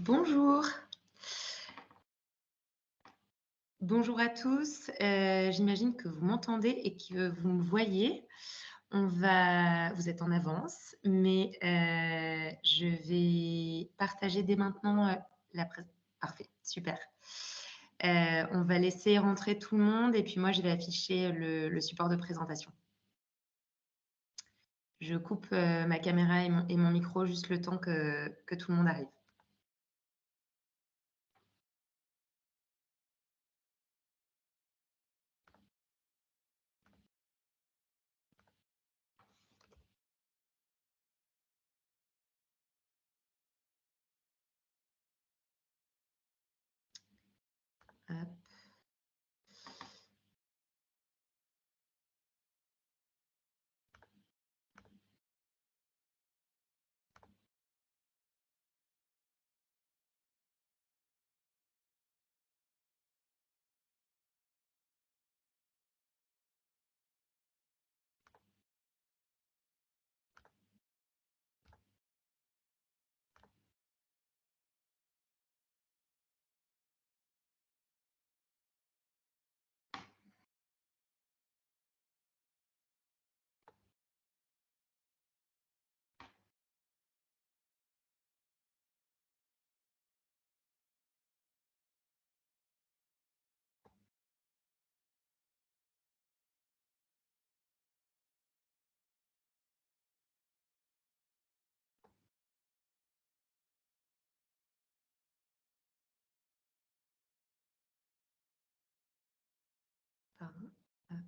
Bonjour. Bonjour à tous. J'imagine que vous m'entendez et que vous me voyez. Vous êtes en avance, mais je vais partager dès maintenant la pré parfait, super. On va laisser rentrer tout le monde et puis moi, je vais afficher le support de présentation. Je coupe ma caméra et mon micro juste le temps que tout le monde arrive. Hop. Pardon. Hop.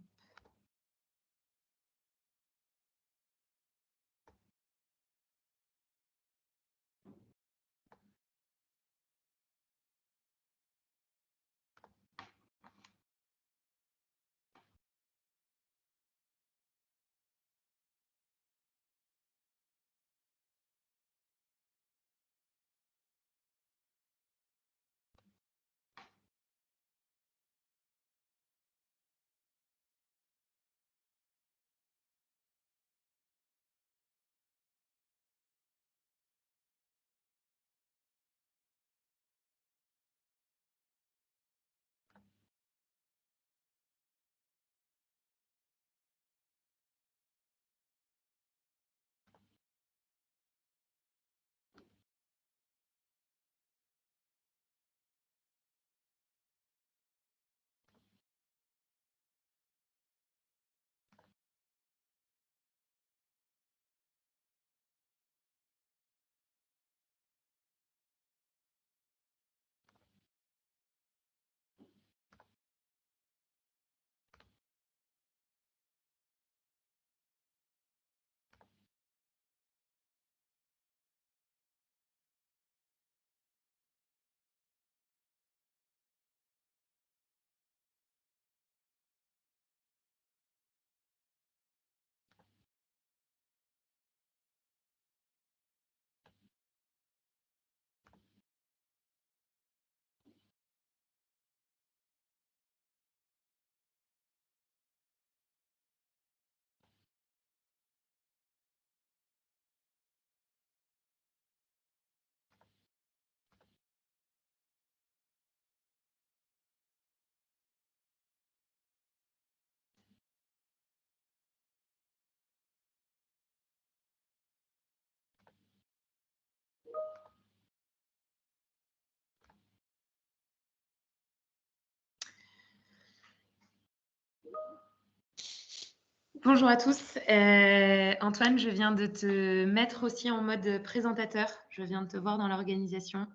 Bonjour à tous. Antoine, je viens de te mettre aussi en mode présentateur. Je viens de te voir dans l'organisation.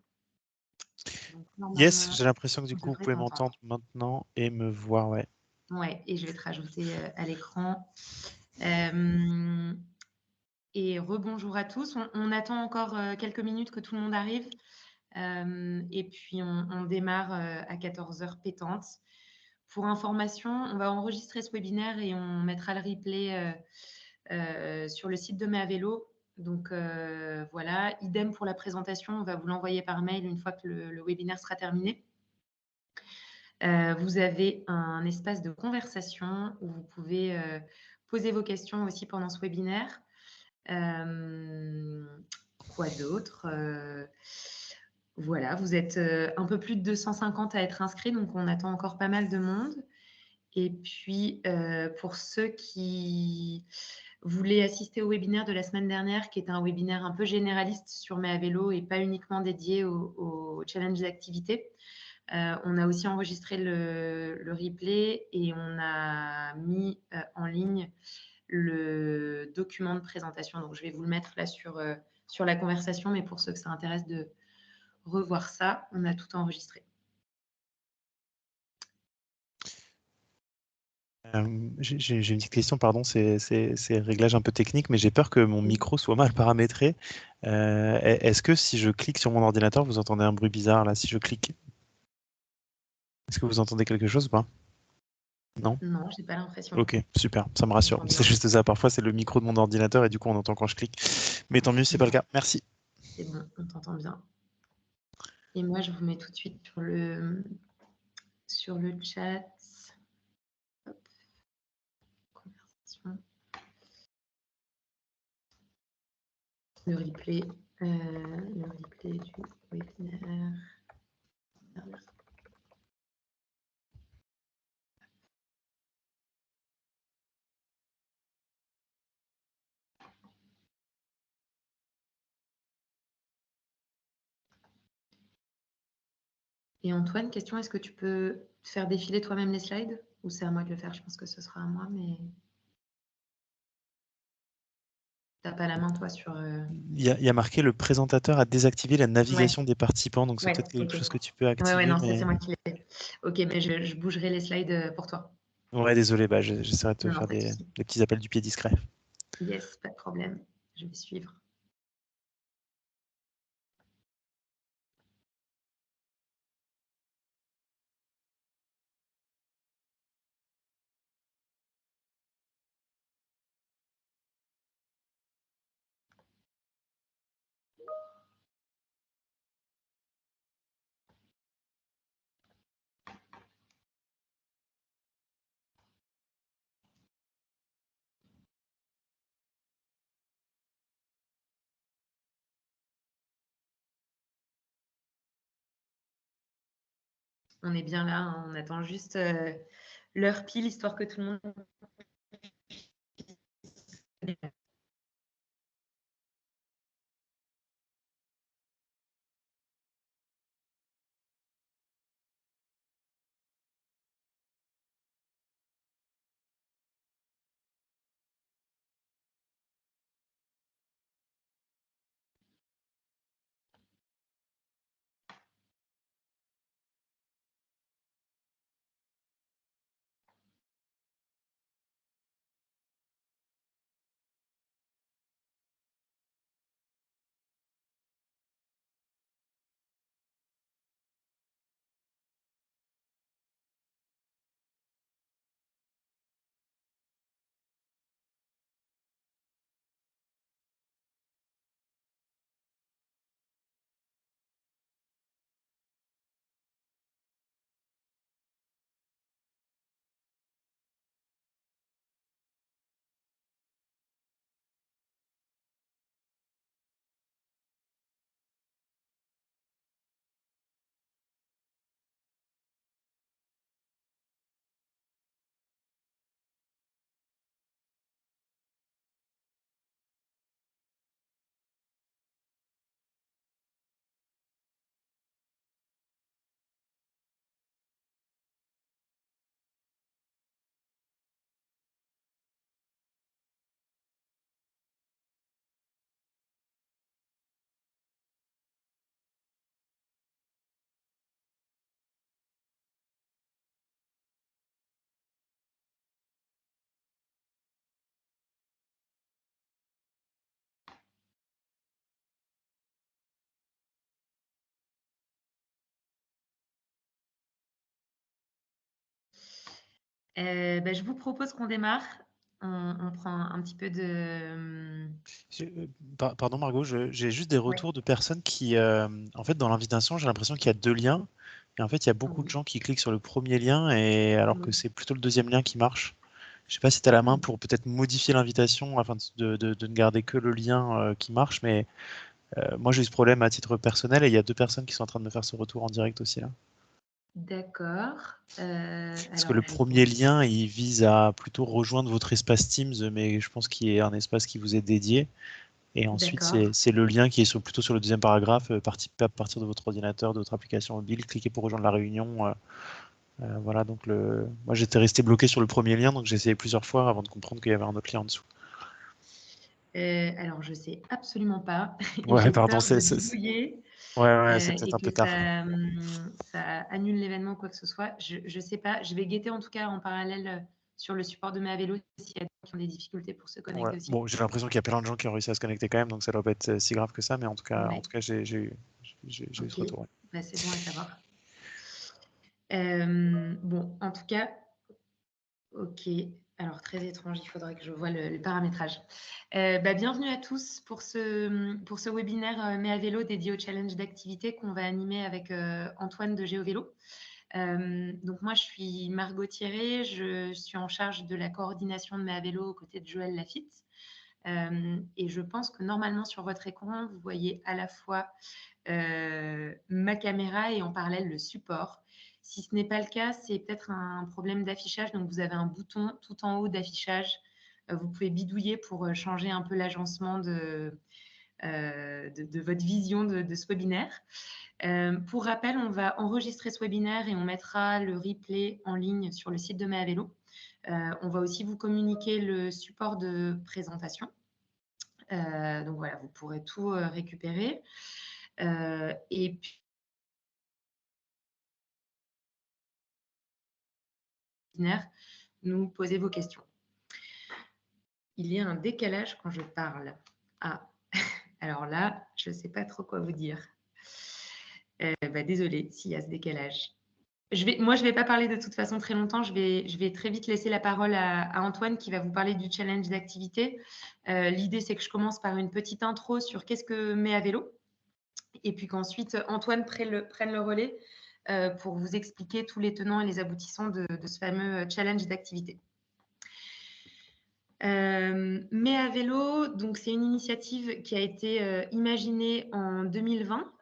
Donc, Yes, normalement, j'ai l'impression que du on coup, vous devrait pouvez t'entendre. m'entendre maintenant et me voir, ouais. Ouais, et je vais te rajouter à l'écran. Et rebonjour à tous. On attend encore quelques minutes que tout le monde arrive. Et puis, on démarre à 14 heures pétantes. Pour information, on va enregistrer ce webinaire et on mettra le replay sur le site de Méavélo. Donc voilà, idem pour la présentation, on va vous l'envoyer par mail une fois que le webinaire sera terminé. Vous avez un espace de conversation où vous pouvez poser vos questions aussi pendant ce webinaire. Quoi d'autre Voilà, vous êtes un peu plus de 250 à être inscrits, donc on attend encore pas mal de monde. Et puis, pour ceux qui voulaient assister au webinaire de la semaine dernière, qui était un webinaire un peu généraliste sur Mais à vélo et pas uniquement dédié au challenge d'activité, on a aussi enregistré le replay et on a mis en ligne le document de présentation. Donc, je vais vous le mettre là sur la conversation, mais pour ceux que ça intéresse de revoir ça, on a tout enregistré. J'ai une petite question, pardon, c'est réglage un peu technique, mais j'ai peur que mon micro soit mal paramétré. Est-ce que si je clique sur mon ordinateur, vous entendez un bruit bizarre là, si je clique? Est-ce que vous entendez quelque chose ou pas? Non? Non, j'ai pas l'impression. Ok, super, ça me rassure. C'est juste ça, parfois c'est le micro de mon ordinateur et du coup on entend quand je clique. Mais tant mieux, c'est pas le cas. Merci. C'est bon, on t'entend bien. Et moi, je vous mets tout de suite sur le chat. Hop. Conversation. Le replay du webinaire. Et Antoine, question, est-ce que tu peux faire défiler toi-même les slides ou c'est à moi de le faire? Je pense que ce sera à moi, mais t'as pas la main, toi, sur... Il y a marqué le présentateur a désactivé la navigation des participants, donc c'est Ouais, peut-être quelque ok. chose que tu peux Ouais, activer. non, mais... c'est moi qui l'ai. Ok, mais je bougerai les slides pour toi. Ouais, désolé, bah, j'essaierai de te Non, faire pas de des souci. petits appels du pied discrets. Yes, pas de problème. Je vais suivre. On est bien là, hein, on attend juste l'heure pile, histoire que tout le monde... Je vous propose qu'on démarre. On prend un petit peu de... Pardon Margot, j'ai juste des retours de personnes qui, en fait, dans l'invitation, j'ai l'impression qu'il y a 2 liens. Et en fait, il y a beaucoup de gens qui cliquent sur le premier lien, et alors que c'est plutôt le deuxième lien qui marche. Je sais pas si tu as la main pour peut-être modifier l'invitation afin de ne garder que le lien qui marche, mais Moi, j'ai eu ce problème à titre personnel et il y a 2 personnes qui sont en train de me faire ce retour en direct aussi là. D'accord. Parce que Alors, le je vois. premier lien, il vise à plutôt rejoindre votre espace Teams, mais je pense qu'il y a un espace qui vous est dédié. Et ensuite, D'accord. c'est le lien qui est plutôt sur le deuxième paragraphe, participer à partir de votre ordinateur, de votre application mobile, cliquez pour rejoindre la réunion. Voilà, donc moi j'étais resté bloqué sur le premier lien, donc j'ai essayé plusieurs fois avant de comprendre qu'il y avait un autre lien en dessous. Alors, je sais absolument pas et Ouais, j'ai pardon, peur de bidouiller ouais, c'est peut-être et un que peu tard. ça annule l'événement ou quoi que ce soit. Je sais pas. Je vais guetter en tout cas en parallèle, sur le support de mes vélos s'il y a des gens qui ont des difficultés pour se Ouais. connecter aussi. Bon, j'ai l'impression qu'il y a plein de gens qui ont réussi à se connecter quand même, donc ça doit pas être si grave que ça, mais en Ouais. tout cas, j'ai eu ce OK. retour. Ouais. Bah, c'est bon à savoir. Bon, en tout cas, OK. Alors très étrange, il faudrait que je voie le paramétrage. Bah, bienvenue à tous pour ce webinaire, Mais à vélo dédié au challenge d'activité qu'on va animer avec, Antoine de GeoVélo. Donc moi, je suis Margot Thierry, je suis en charge de la coordination de Mais à vélo aux côtés de Joël Lafitte. Et je pense que normalement sur votre écran, vous voyez à la fois, ma caméra et en parallèle le support. Si ce n'est pas le cas, c'est peut-être un problème d'affichage. Donc, vous avez un bouton tout en haut d'affichage. Vous pouvez bidouiller pour changer un peu l'agencement de votre vision de ce webinaire. Pour rappel, on va enregistrer ce webinaire et on mettra le replay en ligne sur le site de Mea Vélo. On va aussi vous communiquer le support de présentation. Donc voilà, vous pourrez tout récupérer. Et puis, nous poser vos questions. Il y a un décalage quand je parle. Ah, alors là, je ne sais pas trop quoi vous dire. Désolée s'il y a ce décalage. Moi, je ne vais pas parler de toute façon très longtemps. Je vais très vite laisser la parole à Antoine qui va vous parler du challenge d'activité. L'idée, c'est que je commence par une petite intro sur qu'est-ce que met à vélo. Et puis qu'ensuite, Antoine prenne le relais pour vous expliquer tous les tenants et les aboutissants de ce fameux challenge d'activité. Mais à vélo, donc c'est une initiative qui a été imaginée en 2020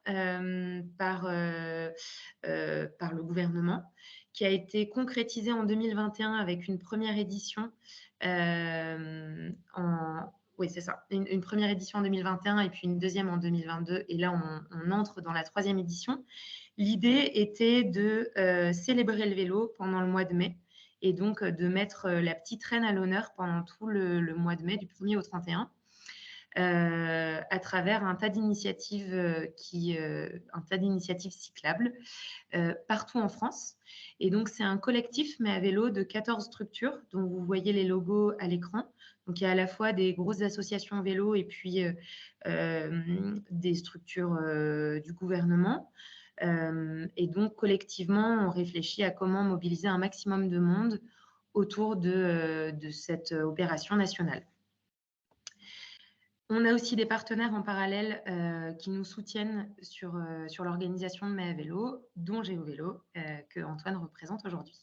par le gouvernement, qui a été concrétisée en 2021 avec une première édition oui, c'est ça, une première édition en 2021 et puis une deuxième en 2022. Et là, on entre dans la troisième édition. L'idée était de célébrer le vélo pendant le mois de mai et donc de mettre la petite reine à l'honneur pendant tout le mois de mai, du 1er au 31, à travers un tas d'initiatives cyclables partout en France. Et donc, c'est un collectif, mais à vélo, de 14 structures, dont vous voyez les logos à l'écran. Donc, il y a à la fois des grosses associations vélo et puis des structures du gouvernement. Et donc, collectivement, on réfléchit à comment mobiliser un maximum de monde autour de cette opération nationale. On a aussi des partenaires en parallèle qui nous soutiennent sur l'organisation de Mea Vélo, dont GeoVélo, que Antoine représente aujourd'hui.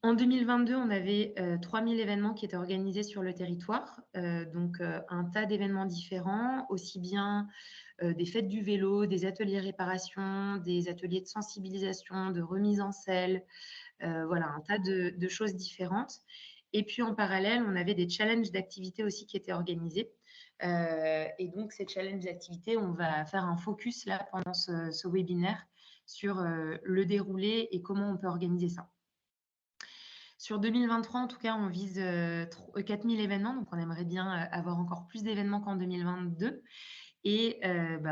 En 2022, on avait 3000 événements qui étaient organisés sur le territoire, donc un tas d'événements différents, aussi bien des fêtes du vélo, des ateliers réparation, des ateliers de sensibilisation, de remise en selle, voilà, un tas de choses différentes. Et puis en parallèle, on avait des challenges d'activités aussi qui étaient organisés. Et donc, ces challenges d'activités, on va faire un focus là pendant ce webinaire sur le déroulé et comment on peut organiser ça. Sur 2023, en tout cas, on vise 4000 événements, donc on aimerait bien avoir encore plus d'événements qu'en 2022 et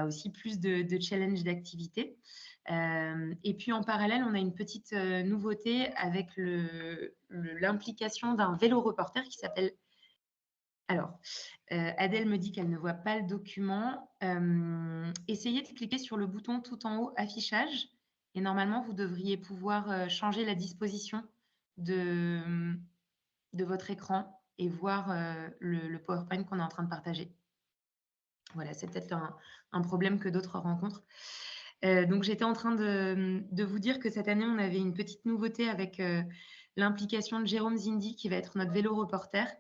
aussi plus de challenges d'activités. Et puis en parallèle, on a une petite nouveauté avec l'implication d'un vélo reporter qui s'appelle... Alors, Adèle me dit qu'elle ne voit pas le document. Essayez de cliquer sur le bouton tout en haut, affichage, et normalement, vous devriez pouvoir changer la disposition de votre écran et voir le PowerPoint qu'on est en train de partager. Voilà, c'est peut-être un problème que d'autres rencontrent. Donc, j'étais en train de vous dire que cette année, on avait une petite nouveauté avec l'implication de Jérôme Zindi, qui va être notre vélo reporter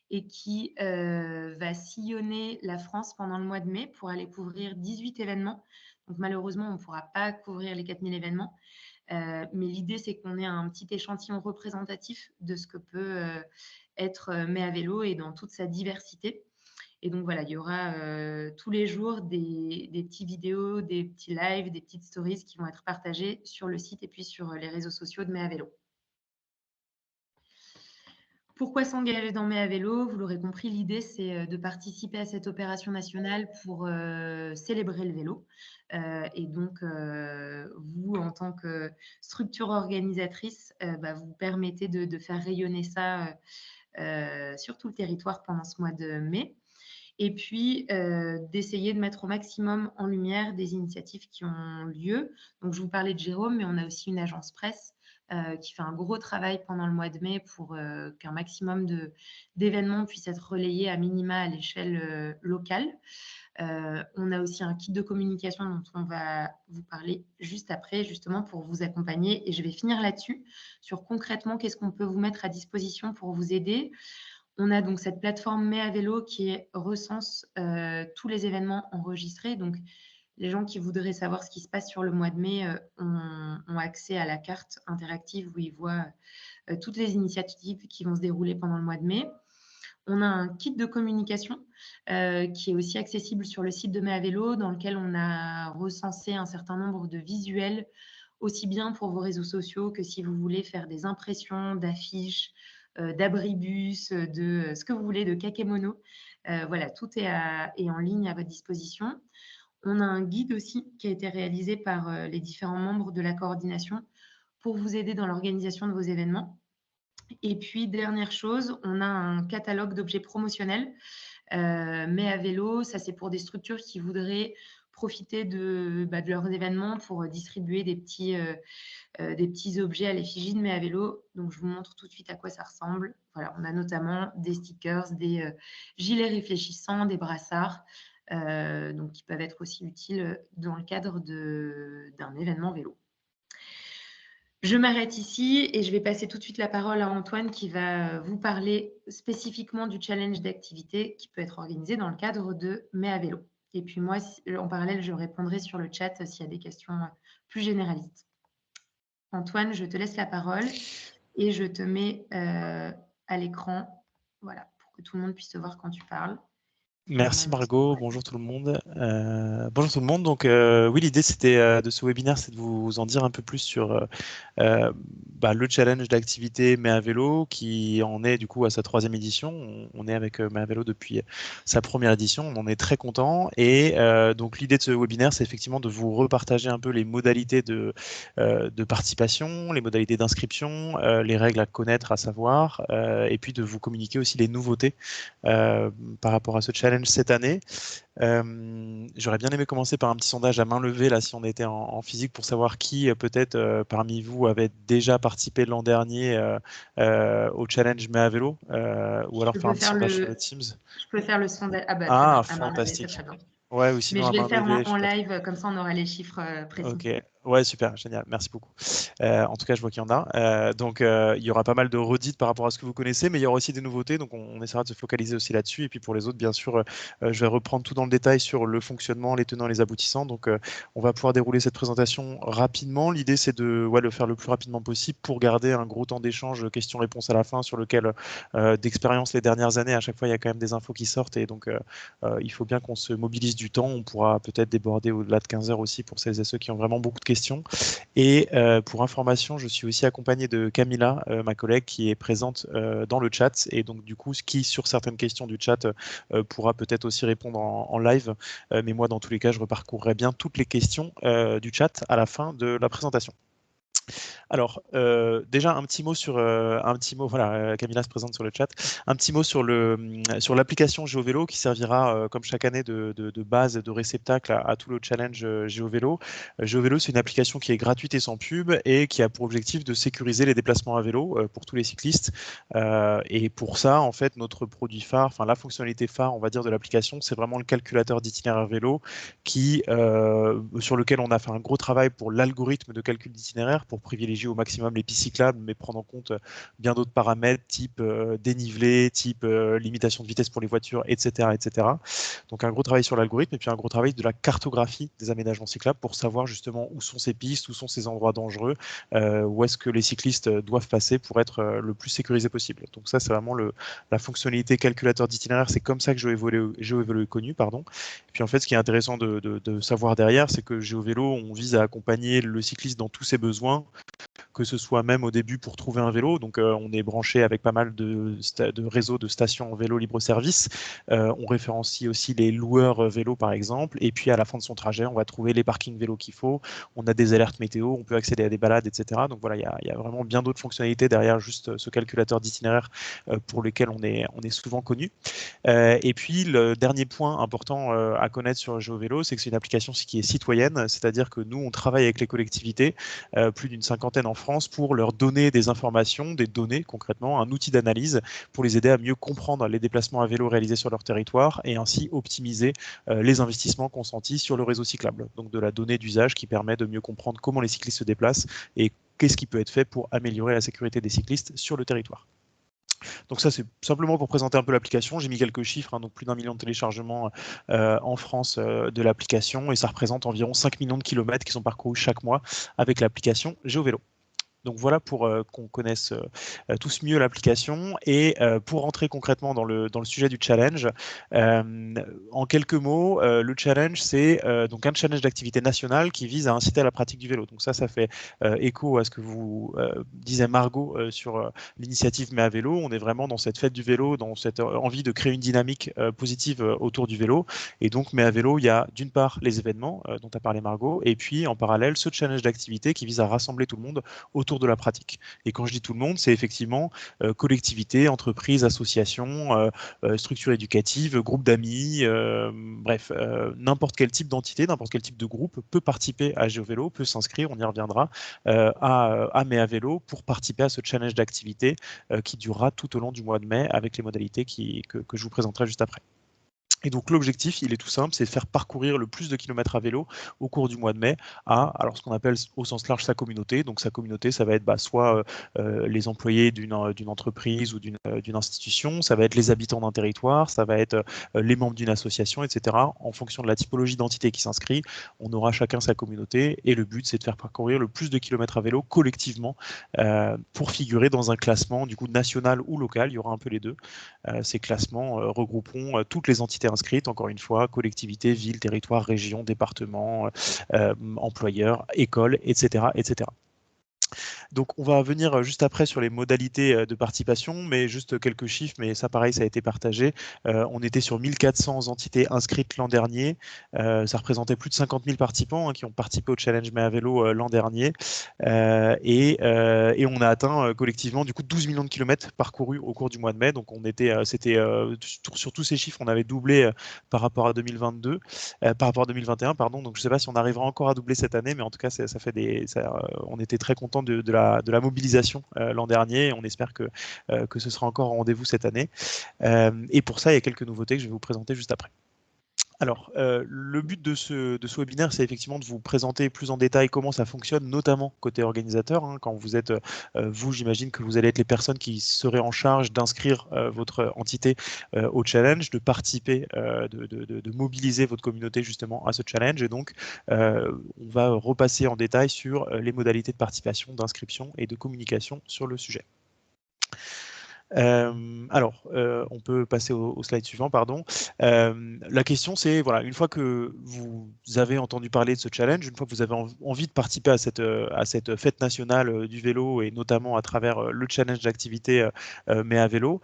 et qui va sillonner la France pendant le mois de mai pour aller couvrir 18 événements. Donc malheureusement, on ne pourra pas couvrir les 4000 événements, mais l'idée, c'est qu'on ait un petit échantillon représentatif de ce que peut être Mai à vélo et dans toute sa diversité. Et donc voilà, il y aura tous les jours des petites vidéos, des petits lives, des petites stories qui vont être partagées sur le site et puis sur les réseaux sociaux de Mai à vélo. Pourquoi s'engager dans Mai à vélo? Vous l'aurez compris, l'idée, c'est de participer à cette opération nationale pour célébrer le vélo. Et donc, vous, en tant que structure organisatrice, vous permettez de faire rayonner ça sur tout le territoire pendant ce mois de mai. Et puis, d'essayer de mettre au maximum en lumière des initiatives qui ont lieu. Donc, je vous parlais de Jérôme, mais on a aussi une agence presse qui fait un gros travail pendant le mois de mai pour qu'un maximum d'événements puissent être relayés à minima à l'échelle locale. On a aussi un kit de communication dont on va vous parler juste après, justement pour vous accompagner. Et je vais finir là-dessus, sur concrètement, qu'est-ce qu'on peut vous mettre à disposition pour vous aider. On a donc cette plateforme Mai à vélo qui recense tous les événements enregistrés. Donc, les gens qui voudraient savoir ce qui se passe sur le mois de mai ont accès à la carte interactive où ils voient toutes les initiatives qui vont se dérouler pendant le mois de mai. On a un kit de communication qui est aussi accessible sur le site de Mai à vélo, dans lequel on a recensé un certain nombre de visuels, aussi bien pour vos réseaux sociaux que si vous voulez faire des impressions d'affiches, d'abribus, de ce que vous voulez, de kakémono. Voilà, tout est en ligne à votre disposition. On a un guide aussi qui a été réalisé par les différents membres de la coordination pour vous aider dans l'organisation de vos événements. Et puis, dernière chose, on a un catalogue d'objets promotionnels. Mais à vélo, ça c'est pour des structures qui voudraient profiter de leurs événements pour distribuer des petits objets à l'effigie de Mai à vélo. Donc, je vous montre tout de suite à quoi ça ressemble. Voilà, on a notamment des stickers, des gilets réfléchissants, des brassards, donc qui peuvent être aussi utiles dans le cadre d'un événement vélo. Je m'arrête ici et je vais passer tout de suite la parole à Antoine qui va vous parler spécifiquement du challenge d'activité qui peut être organisé dans le cadre de Mai à vélo. Et puis moi, en parallèle, je répondrai sur le chat s'il y a des questions plus généralistes. Antoine, je te laisse la parole et je te mets à l'écran, voilà, pour que tout le monde puisse te voir quand tu parles. Merci Margot, bonjour tout le monde. Bonjour tout le monde. Donc oui, l'idée c'était de ce webinaire, c'est de vous en dire un peu plus sur le challenge d'activité Mai à vélo qui en est du coup à sa 3e édition. On est avec Mai à vélo depuis sa première édition, on en est très content. Et donc l'idée de ce webinaire, c'est effectivement de vous repartager un peu les modalités de participation, les modalités d'inscription, les règles à connaître, à savoir, et puis de vous communiquer aussi les nouveautés par rapport à ce challenge cette année. J'aurais bien aimé commencer par un petit sondage à main levée là si on était en physique pour savoir qui peut-être parmi vous avait déjà participé l'an dernier au challenge Mai à vélo ou alors faire un petit sondage sur le Teams. Je peux faire le sondage. Ah bah très bien, à main levée, fantastique. c'est très bien. Ouais, ou sinon mais je vais à le main faire levée, en live, comme ça on aura les chiffres précis. Ok, ouais, super, génial, merci beaucoup. En tout cas, je vois qu'il y en a. Donc, il y aura pas mal de redites par rapport à ce que vous connaissez, mais il y aura aussi des nouveautés, donc on essaiera de se focaliser aussi là-dessus. Et puis pour les autres, bien sûr, je vais reprendre tout dans le détail sur le fonctionnement, les tenants, les aboutissants. Donc, on va pouvoir dérouler cette présentation rapidement. L'idée, c'est de le faire le plus rapidement possible pour garder un gros temps d'échange, questions-réponses à la fin, sur lequel, d'expérience les dernières années, à chaque fois, il y a quand même des infos qui sortent. Et donc, il faut bien qu'on se mobilise du temps. On pourra peut-être déborder au-delà de 15 heures aussi pour celles et ceux qui ont vraiment beaucoup de questions. Et pour information, je suis aussi accompagné de Camilla, ma collègue, qui est présente dans le chat. Et donc, du coup, qui, sur certaines questions du chat, pourra peut-être aussi répondre en live. Mais moi, dans tous les cas, je reparcourrai bien toutes les questions du chat à la fin de la présentation. Alors, déjà un petit mot voilà, Camilla se présente sur le chat, un petit mot sur l'application GeoVélo qui servira, comme chaque année, de base, de réceptacle à tout le challenge GeoVélo. GeoVélo, c'est une application qui est gratuite et sans pub et qui a pour objectif de sécuriser les déplacements à vélo pour tous les cyclistes. Et pour ça, en fait, notre produit phare, enfin la fonctionnalité phare, on va dire, de l'application, c'est vraiment le calculateur d'itinéraire vélo sur lequel on a fait un gros travail pour l'algorithme de calcul d'itinéraire, pour pour privilégier au maximum les pistes cyclables, mais prendre en compte bien d'autres paramètres, type dénivelé, type limitation de vitesse pour les voitures, etc., etc. Donc un gros travail sur l'algorithme et puis un gros travail de la cartographie des aménagements cyclables pour savoir justement où sont ces pistes, où sont ces endroits dangereux, où est-ce que les cyclistes doivent passer pour être le plus sécurisé possible. Donc ça, c'est vraiment la fonctionnalité calculateur d'itinéraire. C'est comme ça que GeoVélo est connu, pardon. Et puis en fait, ce qui est intéressant de savoir derrière, c'est que GeoVélo, on vise à accompagner le cycliste dans tous ses besoins, que ce soit même au début pour trouver un vélo. Donc on est branché avec pas mal de réseaux de stations en vélo libre-service. On référencie aussi les loueurs vélo par exemple. Et puis à la fin de son trajet, on va trouver les parkings vélo qu'il faut. On a des alertes météo, on peut accéder à des balades, etc. Donc voilà, il y a vraiment bien d'autres fonctionnalités derrière juste ce calculateur d'itinéraire pour lequel on est souvent connu. Et puis le dernier point important à connaître sur GeoVélo, c'est que c'est une application qui est citoyenne, c'est-à-dire que nous, on travaille avec les collectivités, plus d'une cinquantaine en France, pour leur donner des informations, des données concrètement, un outil d'analyse pour les aider à mieux comprendre les déplacements à vélo réalisés sur leur territoire et ainsi optimiser les investissements consentis sur le réseau cyclable. Donc de la donnée d'usage qui permet de mieux comprendre comment les cyclistes se déplacent et qu'est-ce qui peut être fait pour améliorer la sécurité des cyclistes sur le territoire. Donc ça, c'est simplement pour présenter un peu l'application. J'ai mis quelques chiffres, hein, donc plus d'1 million de téléchargements en France de l'application, et ça représente environ 5 millions de kilomètres qui sont parcourus chaque mois avec l'application GeoVélo. Donc voilà pour qu'on connaisse tous mieux l'application. Et pour rentrer concrètement dans le sujet du challenge, en quelques mots, le challenge, c'est donc un challenge d'activité nationale qui vise à inciter à la pratique du vélo. Donc ça fait écho à ce que vous disait Margot sur l'initiative Mais à vélo. On est vraiment dans cette fête du vélo, dans cette envie de créer une dynamique positive autour du vélo. Et donc Mais à vélo, il y a d'une part les événements dont a parlé Margot, et puis en parallèle ce challenge d'activité qui vise à rassembler tout le monde autour de la pratique. Et quand je dis tout le monde, c'est effectivement collectivités, entreprises, associations, structures éducatives, groupes d'amis, bref, n'importe quel type d'entité, n'importe quel type de groupe peut participer à GeoVélo, peut s'inscrire, on y reviendra, à Mais à vélo pour participer à ce challenge d'activité qui durera tout au long du mois de mai avec les modalités que je vous présenterai juste après. Et donc l'objectif, il est tout simple, c'est de faire parcourir le plus de kilomètres à vélo au cours du mois de mai à alors ce qu'on appelle au sens large sa communauté. Donc sa communauté, ça va être soit les employés d'une entreprise ou d'une institution, ça va être les habitants d'un territoire, ça va être les membres d'une association, etc. En fonction de la typologie d'entité qui s'inscrit, on aura chacun sa communauté et le but, c'est de faire parcourir le plus de kilomètres à vélo collectivement pour figurer dans un classement du coup national ou local, il y aura un peu les deux. Ces classements regrouperont toutes les entités inscrites, encore une fois, collectivités, villes, territoires, régions, départements, employeurs, écoles, etc., etc. Donc on va venir juste après sur les modalités de participation, mais juste quelques chiffres, mais ça pareil, ça a été partagé. On était sur 1400 entités inscrites l'an dernier. Ça représentait plus de 50 000 participants qui ont participé au challenge Mais à vélo l'an dernier. Et on a atteint collectivement du coup 12 millions de kilomètres parcourus au cours du mois de mai. Donc on était, c'était sur tous ces chiffres, on avait doublé par rapport à 2022, par rapport à 2021, pardon. Donc je ne sais pas si on arrivera encore à doubler cette année, mais en tout cas ça fait on était très content de la mobilisation l'an dernier. On espère que ce sera encore au rendez-vous cette année. Et pour ça, il y a quelques nouveautés que je vais vous présenter juste après. Alors, le but de ce webinaire, c'est effectivement de vous présenter plus en détail comment ça fonctionne, notamment côté organisateur. Quand vous êtes, vous, j'imagine que vous allez être les personnes qui seraient en charge d'inscrire votre entité au challenge, de participer, de mobiliser votre communauté justement à ce challenge. Et donc, on va repasser en détail sur les modalités de participation, d'inscription et de communication sur le sujet. On peut passer au slide suivant, pardon. La question, c'est, voilà, une fois que vous avez entendu parler de ce challenge, une fois que vous avez envie de participer à cette fête nationale du vélo, et notamment à travers le challenge d'activité Mais à vélo,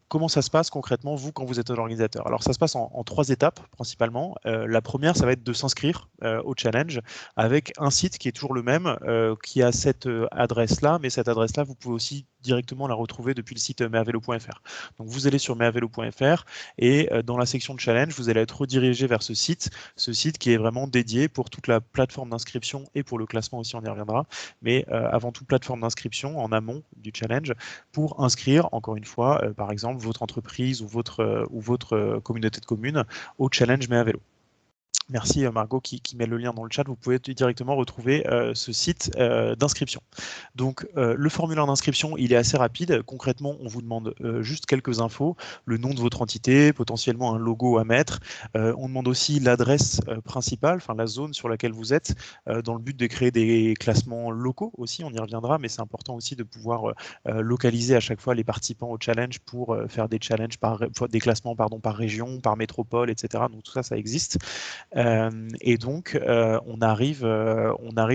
comment ça se passe concrètement, vous, quand vous êtes un organisateur? Alors, ça se passe en 3 étapes, principalement. La première, ça va être de s'inscrire au challenge avec un site qui est toujours le même, qui a cette adresse-là, mais cette adresse-là, vous pouvez aussi directement la retrouver depuis le site meavélo.fr. Donc vous allez sur meavélo.fr et dans la section de challenge, vous allez être redirigé vers ce site qui est vraiment dédié pour toute la plateforme d'inscription et pour le classement aussi, on y reviendra, mais avant tout plateforme d'inscription en amont du challenge pour inscrire, encore une fois, par exemple, votre entreprise ou votre communauté de communes au challenge Mais à vélo. Merci Margot qui met le lien dans le chat. Vous pouvez directement retrouver ce site d'inscription. Donc le formulaire d'inscription, il est assez rapide. Concrètement, on vous demande juste quelques infos, le nom de votre entité, potentiellement un logo à mettre. On demande aussi l'adresse principale, enfin la zone sur laquelle vous êtes, dans le but de créer des classements locaux aussi. On y reviendra, mais c'est important aussi de pouvoir localiser à chaque fois les participants au challenge pour faire des challenges des classements par région, par métropole, etc. Donc tout ça, ça existe. Et donc, on arrive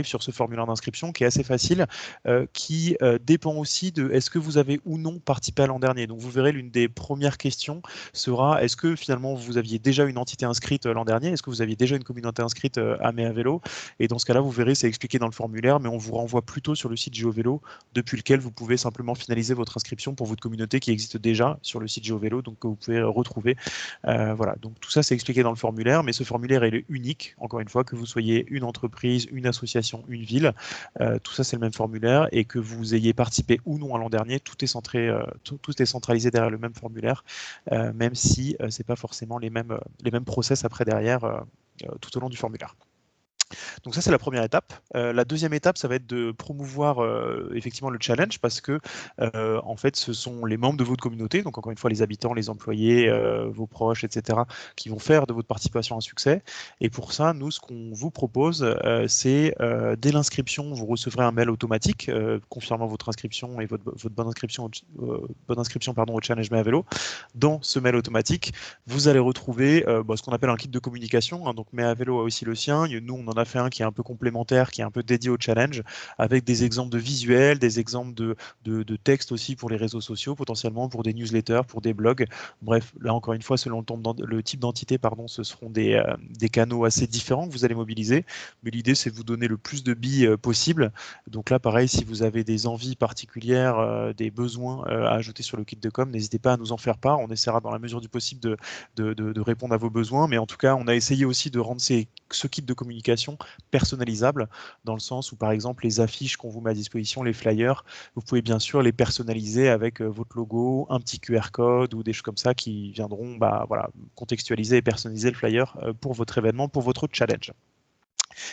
sur ce formulaire d'inscription qui est assez facile, qui dépend aussi de est-ce que vous avez ou non participé à l'an dernier. Donc, vous verrez, l'une des premières questions sera est-ce que finalement vous aviez déjà une entité inscrite l'an dernier? Est-ce que vous aviez déjà une communauté inscrite à Méa Vélo? Et dans ce cas-là, vous verrez, c'est expliqué dans le formulaire, mais on vous renvoie plutôt sur le site GeoVélo, depuis lequel vous pouvez simplement finaliser votre inscription pour votre communauté qui existe déjà sur le site GeoVélo, donc que vous pouvez retrouver. Voilà, donc tout ça c'est expliqué dans le formulaire, mais ce formulaire est unique, encore une fois, que vous soyez une entreprise, une association, une ville, tout ça c'est le même formulaire, et que vous ayez participé ou non à l'an dernier, tout est centralisé derrière le même formulaire, même si c'est pas forcément les mêmes process après derrière tout au long du formulaire. Donc ça, c'est la première étape. La deuxième étape, ça va être de promouvoir effectivement le challenge, parce que en fait, ce sont les membres de votre communauté, donc encore une fois les habitants, les employés, vos proches, etc., qui vont faire de votre participation un succès. Et pour ça, nous, ce qu'on vous propose, c'est dès l'inscription, vous recevrez un mail automatique confirmant votre inscription et votre bonne inscription, au challenge Méa Vélo. Dans ce mail automatique, vous allez retrouver ce qu'on appelle un kit de communication. Hein, donc Méa Vélo a aussi le sien. Nous, on en a fait un qui est un peu complémentaire, qui est un peu dédié au challenge, avec des exemples de visuels, des exemples de textes aussi pour les réseaux sociaux, potentiellement pour des newsletters, pour des blogs. Bref, là encore une fois, selon le type d'entité, ce seront des canaux assez différents que vous allez mobiliser. Mais l'idée, c'est de vous donner le plus de billes possible. Donc là, pareil, si vous avez des envies particulières, des besoins à ajouter sur le kit de com, n'hésitez pas à nous en faire part. On essaiera dans la mesure du possible de répondre à vos besoins. Mais en tout cas, on a essayé aussi de rendre ce kit de communication personnalisable, dans le sens où, par exemple, les affiches qu'on vous met à disposition, les flyers, vous pouvez bien sûr les personnaliser avec votre logo, un petit QR code ou des choses comme ça qui viendront contextualiser et personnaliser le flyer pour votre événement, pour votre challenge.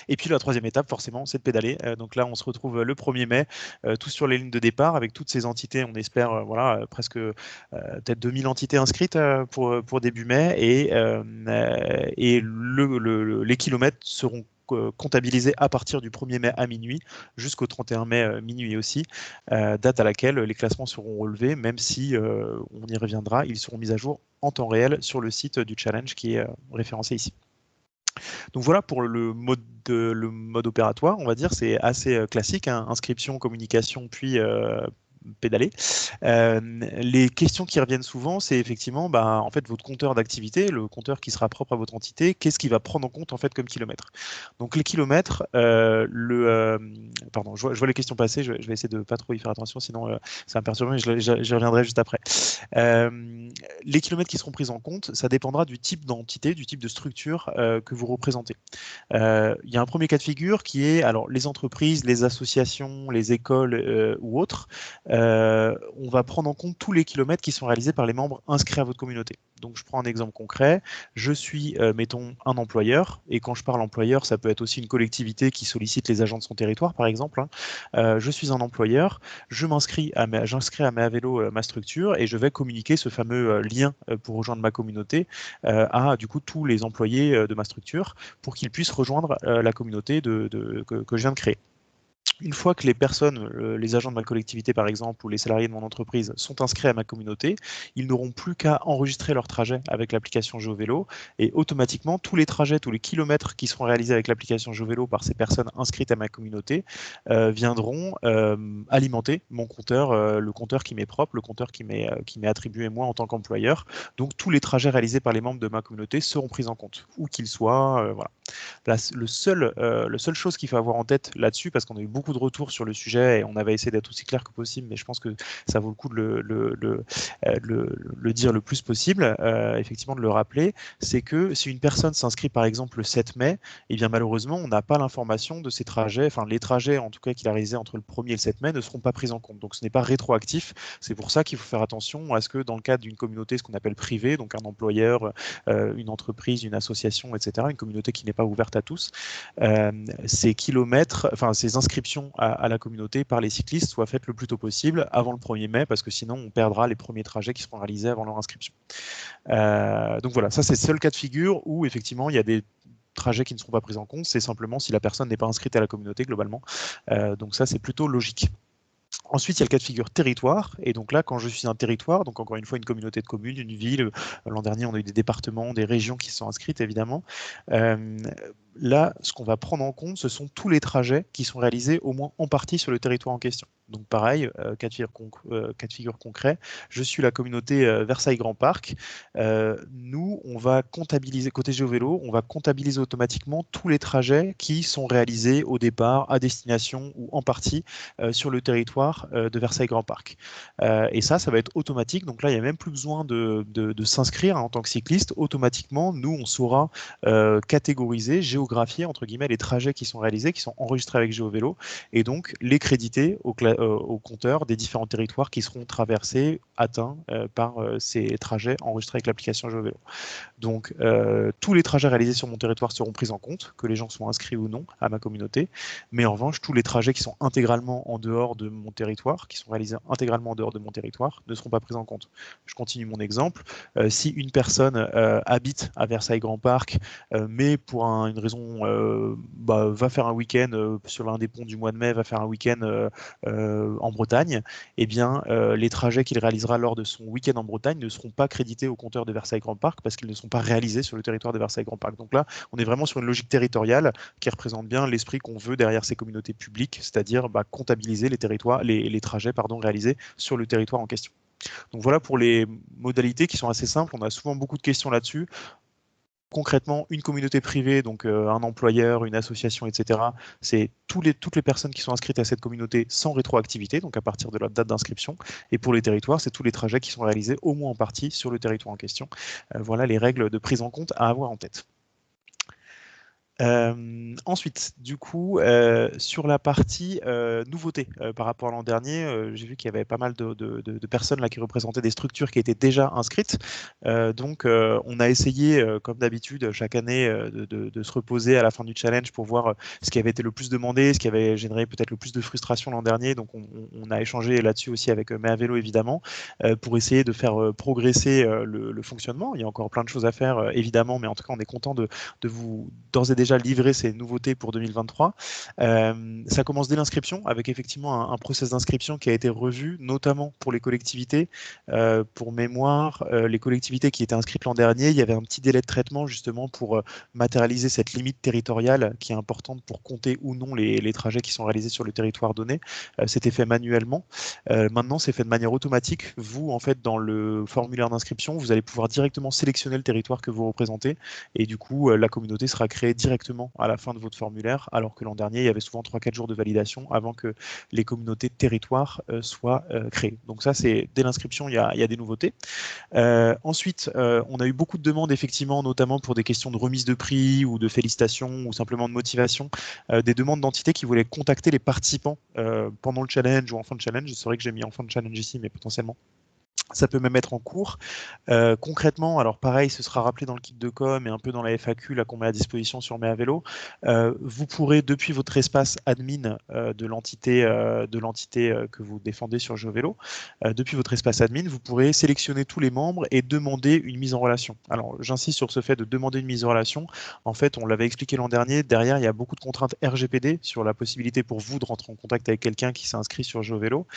Et puis la troisième étape, forcément, c'est de pédaler. Donc là, on se retrouve le 1er mai, tous sur les lignes de départ, avec toutes ces entités. On espère presque peut-être 2000 entités inscrites pour début mai. Et les kilomètres seront comptabilisés à partir du 1er mai à minuit jusqu'au 31 mai minuit aussi, date à laquelle les classements seront relevés, même si on y reviendra, ils seront mis à jour en temps réel sur le site du challenge qui est référencé ici. Donc voilà pour le mode opératoire, on va dire, c'est assez classique, hein, inscription, communication, puis pédaler. Les questions qui reviennent souvent, c'est effectivement en fait, votre compteur d'activité, le compteur qui sera propre à votre entité, qu'est-ce qu'il va prendre en compte en fait comme kilomètres. Donc les kilomètres, pardon, je vois les questions passer, je vais essayer de pas trop y faire attention, sinon ça va me perturber, mais je reviendrai juste après. Les kilomètres qui seront pris en compte, ça dépendra du type d'entité, du type de structure que vous représentez. Il y a un premier cas de figure qui est alors les entreprises, les associations, les écoles ou autres. On va prendre en compte tous les kilomètres qui sont réalisés par les membres inscrits à votre communauté. Donc je prends un exemple concret, je suis, mettons, un employeur, et quand je parle employeur, ça peut être aussi une collectivité qui sollicite les agents de son territoire, par exemple. Je suis un employeur, j'inscris à Méa Vélo ma structure, et je vais communiquer ce fameux lien pour rejoindre ma communauté à du coup tous les employés de ma structure, pour qu'ils puissent rejoindre la communauté que je viens de créer. Une fois que les personnes, les agents de ma collectivité par exemple, ou les salariés de mon entreprise sont inscrits à ma communauté, ils n'auront plus qu'à enregistrer leur trajet avec l'application GeoVélo, et automatiquement tous les trajets, tous les kilomètres qui seront réalisés avec l'application GeoVélo par ces personnes inscrites à ma communauté viendront alimenter mon compteur, le compteur qui m'est propre, le compteur qui m'est attribué moi en tant qu'employeur. Donc tous les trajets réalisés par les membres de ma communauté seront pris en compte, où qu'ils soient. Voilà. La seule chose qu'il faut avoir en tête là-dessus, parce qu'on a eu beaucoup beaucoup de retours sur le sujet et on avait essayé d'être aussi clair que possible, mais je pense que ça vaut le coup de le dire le plus possible, effectivement de le rappeler, c'est que si une personne s'inscrit par exemple le 7 mai, eh bien malheureusement on n'a pas l'information de ces trajets, enfin les trajets en tout cas qu'il a réalisés entre le 1er et le 7 mai ne seront pas pris en compte, donc ce n'est pas rétroactif. C'est pour ça qu'il faut faire attention à ce que dans le cadre d'une communauté, ce qu'on appelle privée, donc un employeur, une entreprise, une association, etc., une communauté qui n'est pas ouverte à tous, ces kilomètres, enfin ces inscriptions à la communauté par les cyclistes soient faites le plus tôt possible avant le 1er mai, parce que sinon on perdra les premiers trajets qui seront réalisés avant leur inscription. Donc voilà, ça c'est le seul cas de figure où effectivement il y a des trajets qui ne seront pas pris en compte, c'est simplement si la personne n'est pas inscrite à la communauté globalement. Donc ça c'est plutôt logique. Ensuite, il y a le cas de figure territoire. Et donc là, quand je suis un territoire, donc encore une fois une communauté de communes, une ville, l'an dernier on a eu des départements, des régions qui sont inscrites évidemment. Là, ce qu'on va prendre en compte, ce sont tous les trajets qui sont réalisés au moins en partie sur le territoire en question. Donc pareil, cas de figure concret, je suis la communauté Versailles Grand Parc. Nous, on va comptabiliser, côté GeoVélo, on va comptabiliser automatiquement tous les trajets qui sont réalisés au départ, à destination ou en partie sur le territoire de Versailles Grand Parc. Et ça va être automatique. Donc là, il n'y a même plus besoin de s'inscrire en tant que cycliste. Automatiquement, nous, on saura catégoriser, géographier, entre guillemets, les trajets qui sont réalisés, qui sont enregistrés avec GeoVélo, et donc les créditer au compteur des différents territoires qui seront traversés, atteints par ces trajets enregistrés avec l'application GeoVélo. Donc, tous les trajets réalisés sur mon territoire seront pris en compte, que les gens soient inscrits ou non à ma communauté. Mais en revanche, tous les trajets qui sont intégralement en dehors de mon territoire, qui sont réalisés intégralement en dehors de mon territoire, ne seront pas pris en compte. Je continue mon exemple. Si une personne habite à Versailles Grand Parc, mais pour une raison, va faire un week-end sur l'un des ponts du mois de mai, va faire un week-end en Bretagne, eh bien, les trajets qu'il réalisera lors de son week-end en Bretagne ne seront pas crédités au compteur de Versailles Grand Parc parce qu'ils ne sont pas réalisés sur le territoire de Versailles Grand Parc. Donc là, on est vraiment sur une logique territoriale qui représente bien l'esprit qu'on veut derrière ces communautés publiques, c'est-à-dire comptabiliser les trajets réalisés sur le territoire en question. Donc voilà pour les modalités qui sont assez simples. On a souvent beaucoup de questions là-dessus. Concrètement, une communauté privée, donc un employeur, une association, etc., c'est toutes les personnes qui sont inscrites à cette communauté sans rétroactivité, donc à partir de la date d'inscription. Et pour les territoires, c'est tous les trajets qui sont réalisés au moins en partie sur le territoire en question. Voilà les règles de prise en compte à avoir en tête. Ensuite, du coup, sur la partie nouveauté par rapport à l'an dernier, j'ai vu qu'il y avait pas mal de personnes là qui représentaient des structures qui étaient déjà inscrites. Donc, on a essayé, comme d'habitude, chaque année, de se reposer à la fin du challenge pour voir ce qui avait été le plus demandé, ce qui avait généré peut-être le plus de frustration l'an dernier. Donc, on a échangé là-dessus aussi avec Mea Vélo, évidemment, pour essayer de faire progresser le fonctionnement. Il y a encore plein de choses à faire, évidemment, mais en tout cas, on est content de vous d'ores et déjà livrer ces nouveautés pour 2023. Ça commence dès l'inscription avec effectivement un process d'inscription qui a été revu, notamment pour les collectivités. Pour mémoire, les collectivités qui étaient inscrites l'an dernier, il y avait un petit délai de traitement justement pour matérialiser cette limite territoriale qui est importante pour compter ou non les trajets qui sont réalisés sur le territoire donné. C'était fait manuellement. Maintenant, c'est fait de manière automatique. Vous, en fait, dans le formulaire d'inscription, vous allez pouvoir directement sélectionner le territoire que vous représentez et du coup, la communauté sera créée directement à la fin de votre formulaire, alors que l'an dernier, il y avait souvent 3-4 jours de validation avant que les communautés de territoire soient créées. Donc ça, c'est dès l'inscription, il y a des nouveautés. Ensuite, on a eu beaucoup de demandes, effectivement, notamment pour des questions de remise de prix ou de félicitations ou simplement de motivation, des demandes d'entités qui voulaient contacter les participants pendant le challenge ou en fin de challenge. C'est vrai que j'ai mis en fin de challenge ici, mais potentiellement ça peut même être en cours. Concrètement, alors pareil, ce sera rappelé dans le kit de com et un peu dans la FAQ là, qu'on met à disposition sur Mea Vélo. Vous pourrez, depuis votre espace admin de l'entité que vous défendez sur GeoVélo, depuis votre espace admin, vous pourrez sélectionner tous les membres et demander une mise en relation. Alors, j'insiste sur ce fait de demander une mise en relation. En fait, on l'avait expliqué l'an dernier, derrière, il y a beaucoup de contraintes RGPD sur la possibilité pour vous de rentrer en contact avec quelqu'un qui s'est inscrit sur GeoVélo.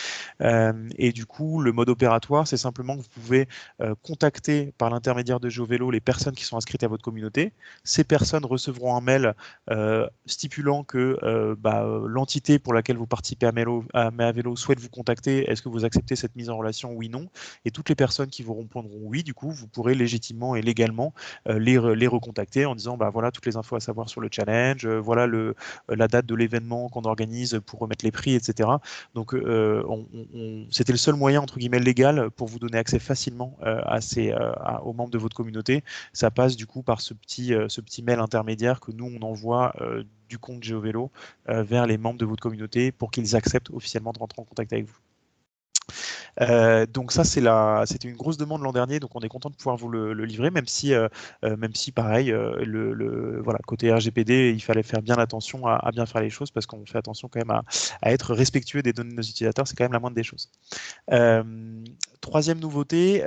Et du coup, le mode opératoire, c'est simplement que vous pouvez contacter par l'intermédiaire de GeoVélo les personnes qui sont inscrites à votre communauté. Ces personnes recevront un mail stipulant que l'entité pour laquelle vous participez à Méavélo souhaite vous contacter. Est-ce que vous acceptez cette mise en relation? Oui, non. Et toutes les personnes qui vous répondront oui, du coup, vous pourrez légitimement et légalement les recontacter en disant voilà toutes les infos à savoir sur le challenge, voilà la date de l'événement qu'on organise pour remettre les prix, etc. Donc c'était le seul moyen entre guillemets légal pour vous donner accès facilement aux membres de votre communauté. Ça passe du coup par ce petit mail intermédiaire que nous on envoie du compte GeoVélo vers les membres de votre communauté pour qu'ils acceptent officiellement de rentrer en contact avec vous. Donc ça, c'était une grosse demande l'an dernier, donc on est content de pouvoir vous le livrer, même si pareil, voilà, côté RGPD, il fallait faire bien attention à bien faire les choses, parce qu'on fait attention quand même à être respectueux des données de nos utilisateurs, c'est quand même la moindre des choses. Troisième nouveauté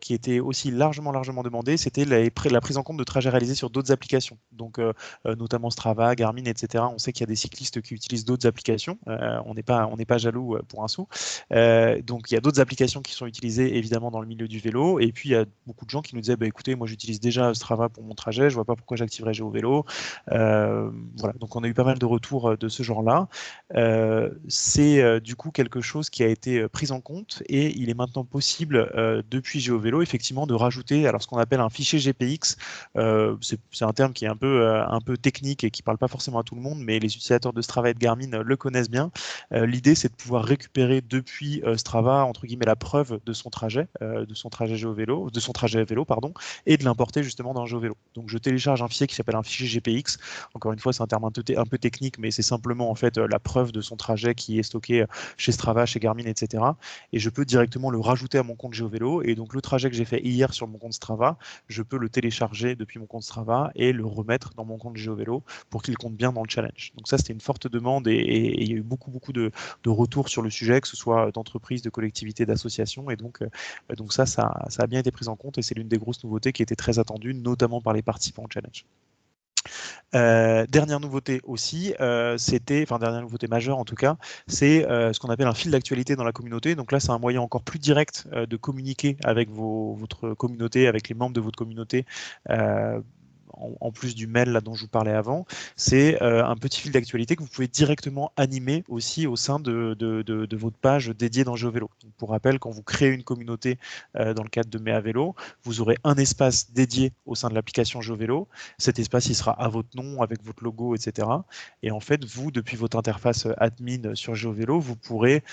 qui était aussi largement demandée, c'était la prise en compte de trajets réalisés sur d'autres applications, donc notamment Strava, Garmin, etc. On sait qu'il y a des cyclistes qui utilisent d'autres applications, on n'est pas jaloux pour un sou. Donc il y a d'autres applications qui sont utilisées évidemment dans le milieu du vélo, et puis il y a beaucoup de gens qui nous disaient écoutez, moi j'utilise déjà Strava pour mon trajet, je vois pas pourquoi j'activerais GeoVélo. Voilà, donc on a eu pas mal de retours de ce genre-là. C'est du coup quelque chose qui a été pris en compte, et il est maintenant possible depuis GeoVélo effectivement de rajouter alors ce qu'on appelle un fichier GPX. C'est un terme qui est un peu technique et qui parle pas forcément à tout le monde, mais les utilisateurs de Strava et de Garmin le connaissent bien. L'idée c'est de pouvoir récupérer depuis Strava entre guillemets la preuve de son trajet GeoVélo, de son trajet vélo pardon, et de l'importer justement dans GeoVélo. Donc je télécharge un fichier qui s'appelle un fichier GPX. Encore une fois, c'est un terme un peu technique, mais c'est simplement en fait la preuve de son trajet qui est stocké chez Strava, chez Garmin, etc. Et je peux directement le rajouter à mon compte GeoVélo. Et donc le trajet que j'ai fait hier sur mon compte Strava, je peux le télécharger depuis mon compte Strava et le remettre dans mon compte GeoVélo pour qu'il compte bien dans le challenge. Donc ça, c'était une forte demande, et il y a eu beaucoup de retours sur le sujet, que ce soit d'entreprises, de collectivités, d'associations. Et donc ça a bien été pris en compte, et c'est l'une des grosses nouveautés qui était très attendue, notamment par les participants au challenge. Dernière nouveauté aussi, dernière nouveauté majeure en tout cas, c'est ce qu'on appelle un fil d'actualité dans la communauté. Donc là, c'est un moyen encore plus direct de communiquer avec votre communauté, avec les membres de votre communauté. En plus du mail là dont je vous parlais avant, c'est un petit fil d'actualité que vous pouvez directement animer aussi au sein de votre page dédiée dans GeoVélo. Donc, pour rappel, quand vous créez une communauté dans le cadre de Méavélo, vous aurez un espace dédié au sein de l'application GeoVélo. Cet espace, il sera à votre nom, avec votre logo, etc. Et en fait, vous, depuis votre interface admin sur GeoVélo, vous pourrez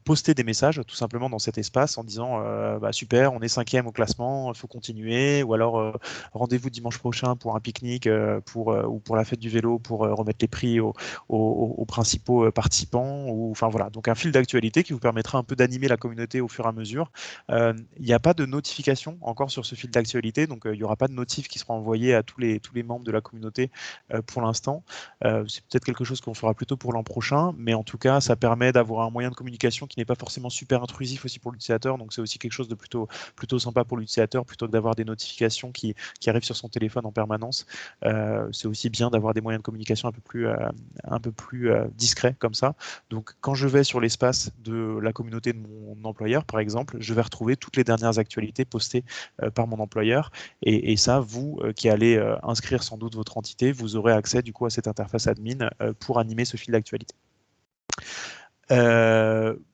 poster des messages tout simplement dans cet espace en disant super, on est 5e au classement, il faut continuer, ou alors rendez-vous dimanche prochain pour un pique-nique ou pour la fête du vélo pour remettre les prix aux principaux participants. Enfin voilà, donc un fil d'actualité qui vous permettra un peu d'animer la communauté au fur et à mesure. Il n'y a pas de notification encore sur ce fil d'actualité, donc il n'y aura pas de notif qui sera envoyé à tous les membres de la communauté pour l'instant. C'est peut-être quelque chose qu'on fera plutôt pour l'an prochain, mais en tout cas, ça permet d'avoir un moyen de communication qui n'est pas forcément super intrusif aussi pour l'utilisateur, donc c'est aussi quelque chose de plutôt sympa pour l'utilisateur, plutôt que d'avoir des notifications qui arrivent sur son téléphone en permanence. C'est aussi bien d'avoir des moyens de communication un peu plus discrets comme ça. Donc quand je vais sur l'espace de la communauté de mon employeur, par exemple, je vais retrouver toutes les dernières actualités postées par mon employeur, et ça, vous qui allez inscrire sans doute votre entité, vous aurez accès du coup à cette interface admin pour animer ce fil d'actualité.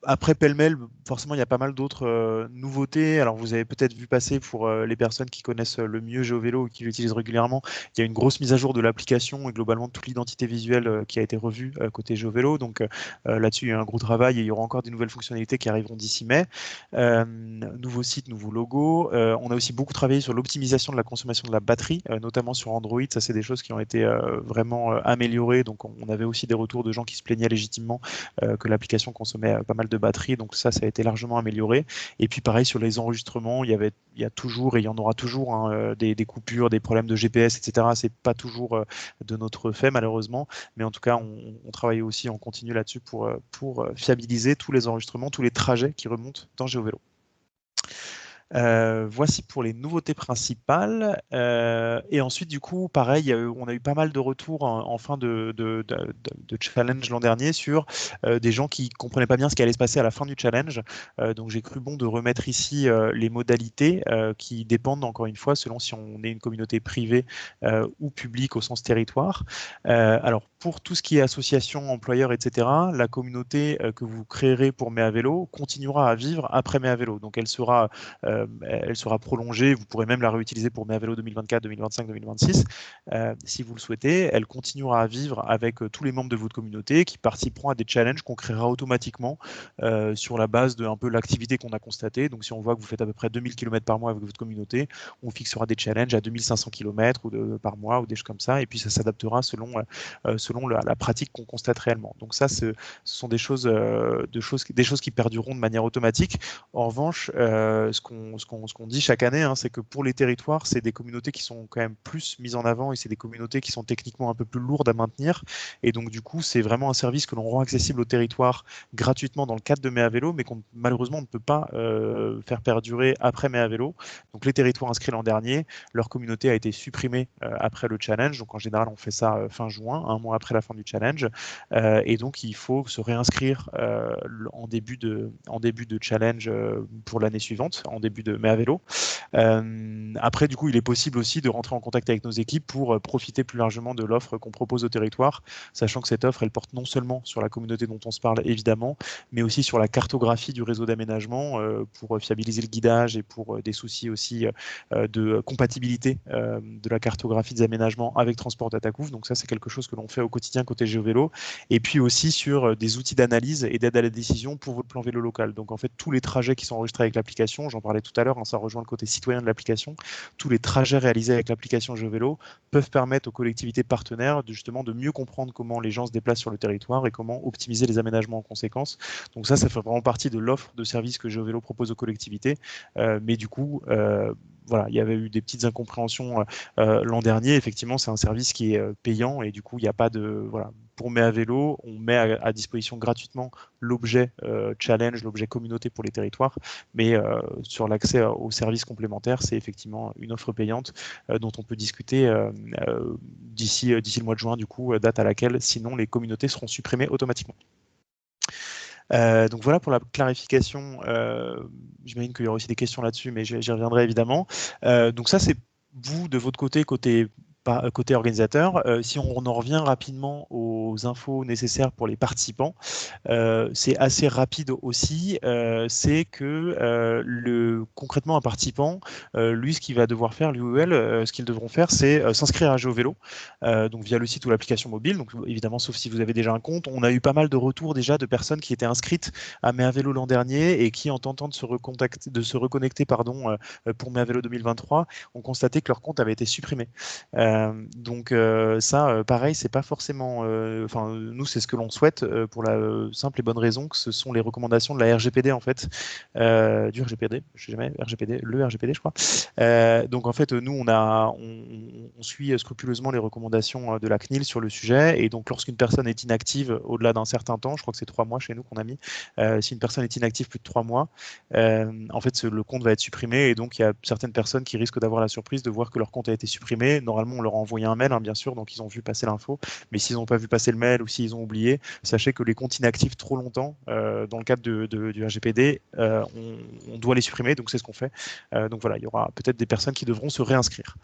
Après, pêle-mêle, forcément, il y a pas mal d'autres nouveautés. Alors, vous avez peut-être vu passer, pour les personnes qui connaissent le mieux GeoVélo ou qui l'utilisent régulièrement, il y a une grosse mise à jour de l'application et globalement de toute l'identité visuelle qui a été revue côté GeoVélo. Donc là-dessus, il y a un gros travail, et il y aura encore des nouvelles fonctionnalités qui arriveront d'ici mai. Nouveau site, nouveau logo. On a aussi beaucoup travaillé sur l'optimisation de la consommation de la batterie, notamment sur Android. Ça, c'est des choses qui ont été vraiment améliorées. Donc, on avait aussi des retours de gens qui se plaignaient légitimement que l'application consommait pas mal de batterie, donc ça a été largement amélioré. Et puis pareil, sur les enregistrements, il y a toujours, et il y en aura toujours, des coupures, des problèmes de GPS, etc. C'est pas toujours de notre fait, malheureusement, mais en tout cas, on travaille aussi, on continue là-dessus pour fiabiliser tous les enregistrements, tous les trajets qui remontent dans GeoVélo. Voici pour les nouveautés principales. Et ensuite, du coup, pareil, on a eu pas mal de retours en fin de challenge l'an dernier sur des gens qui comprenaient pas bien ce qui allait se passer à la fin du challenge. Donc, j'ai cru bon de remettre ici les modalités qui dépendent, encore une fois, selon si on est une communauté privée ou publique au sens territoire. Alors, pour tout ce qui est association, employeur, etc., la communauté que vous créerez pour Mea Vélo continuera à vivre après Mea Vélo. Donc, elle sera prolongée, vous pourrez même la réutiliser pour Mea Vélo 2024, 2025, 2026, si vous le souhaitez. Elle continuera à vivre avec tous les membres de votre communauté qui participeront à des challenges qu'on créera automatiquement sur la base de un peu l'activité qu'on a constatée. Donc si on voit que vous faites à peu près 2000 km par mois avec votre communauté, on fixera des challenges à 2500 km par mois ou des choses comme ça, et puis ça s'adaptera selon la pratique qu'on constate réellement. Donc ça, ce sont des choses qui perdureront de manière automatique. En revanche, ce qu'on dit chaque année, hein, c'est que pour les territoires, c'est des communautés qui sont quand même plus mises en avant et c'est des communautés qui sont techniquement un peu plus lourdes à maintenir. Et donc, du coup, c'est vraiment un service que l'on rend accessible au territoire gratuitement dans le cadre de Mea Vélo, mais qu'on malheureusement ne peut pas faire perdurer après Mea Vélo. Donc, les territoires inscrits l'an dernier, leur communauté a été supprimée après le challenge. Donc, en général, on fait ça fin juin, un mois après la fin du challenge. Et donc, il faut se réinscrire en début de challenge pour l'année suivante, en début de Mea Vélo. Après, du coup, il est possible aussi de rentrer en contact avec nos équipes pour profiter plus largement de l'offre qu'on propose au territoire, sachant que cette offre, elle porte non seulement sur la communauté dont on se parle, évidemment, mais aussi sur la cartographie du réseau d'aménagement pour fiabiliser le guidage et pour des soucis aussi de compatibilité de la cartographie des aménagements avec Transport Datacouf. Donc ça, c'est quelque chose que l'on fait au quotidien côté GeoVélo. Et puis aussi sur des outils d'analyse et d'aide à la décision pour votre plan vélo local. Donc en fait, tous les trajets qui sont enregistrés avec l'application, j'en parlais tout à l'heure, hein, ça rejoint le côté citoyen de l'application, tous les trajets réalisés avec l'application GeoVélo peuvent permettre aux collectivités partenaires justement de mieux comprendre comment les gens se déplacent sur le territoire et comment optimiser les aménagements en conséquence. Donc ça fait vraiment partie de l'offre de services que GeoVélo propose aux collectivités. Mais du coup, voilà, il y avait eu des petites incompréhensions l'an dernier. Effectivement, c'est un service qui est payant et du coup, il n'y a pas de... Voilà, pour Mea Vélo, on met à disposition gratuitement l'objet challenge, l'objet communauté pour les territoires, mais sur l'accès aux services complémentaires, c'est effectivement une offre payante dont on peut discuter d'ici le mois de juin, du coup, date à laquelle, sinon, les communautés seront supprimées automatiquement. Donc voilà pour la clarification. J'imagine qu'il y aura aussi des questions là-dessus, mais j'y reviendrai évidemment. Donc ça, c'est vous, de votre côté organisateur. Si on en revient rapidement aux infos nécessaires pour les participants, c'est assez rapide aussi. C'est que concrètement, un participant, lui, ce qu'il va devoir faire, lui ou elle, ce qu'ils devront faire, c'est s'inscrire à GeoVélo, donc via le site ou l'application mobile. Donc évidemment, sauf si vous avez déjà un compte. On a eu pas mal de retours déjà de personnes qui étaient inscrites à Mea Vélo l'an dernier et qui, en tentant de se reconnecter pour Mea Vélo 2023, ont constaté que leur compte avait été supprimé. Donc ça, pareil, c'est pas forcément. Enfin, nous, c'est ce que l'on souhaite pour la simple et bonne raison que ce sont les recommandations de la RGPD en fait, du RGPD, je sais jamais, RGPD, le RGPD, je crois. Donc en fait, nous, on suit scrupuleusement les recommandations de la CNIL sur le sujet, et donc lorsqu'une personne est inactive au-delà d'un certain temps, je crois que c'est 3 mois chez nous qu'on a mis, si une personne est inactive plus de 3 mois, en fait, le compte va être supprimé, et donc il y a certaines personnes qui risquent d'avoir la surprise de voir que leur compte a été supprimé. Normalement, on leur a envoyé un mail, hein, bien sûr, donc ils ont vu passer l'info, mais s'ils n'ont pas vu passer le mail ou s'ils ont oublié, sachez que les comptes inactifs trop longtemps, dans le cadre du RGPD, on doit les supprimer, donc c'est ce qu'on fait. Donc voilà, il y aura peut-être des personnes qui devront se réinscrire.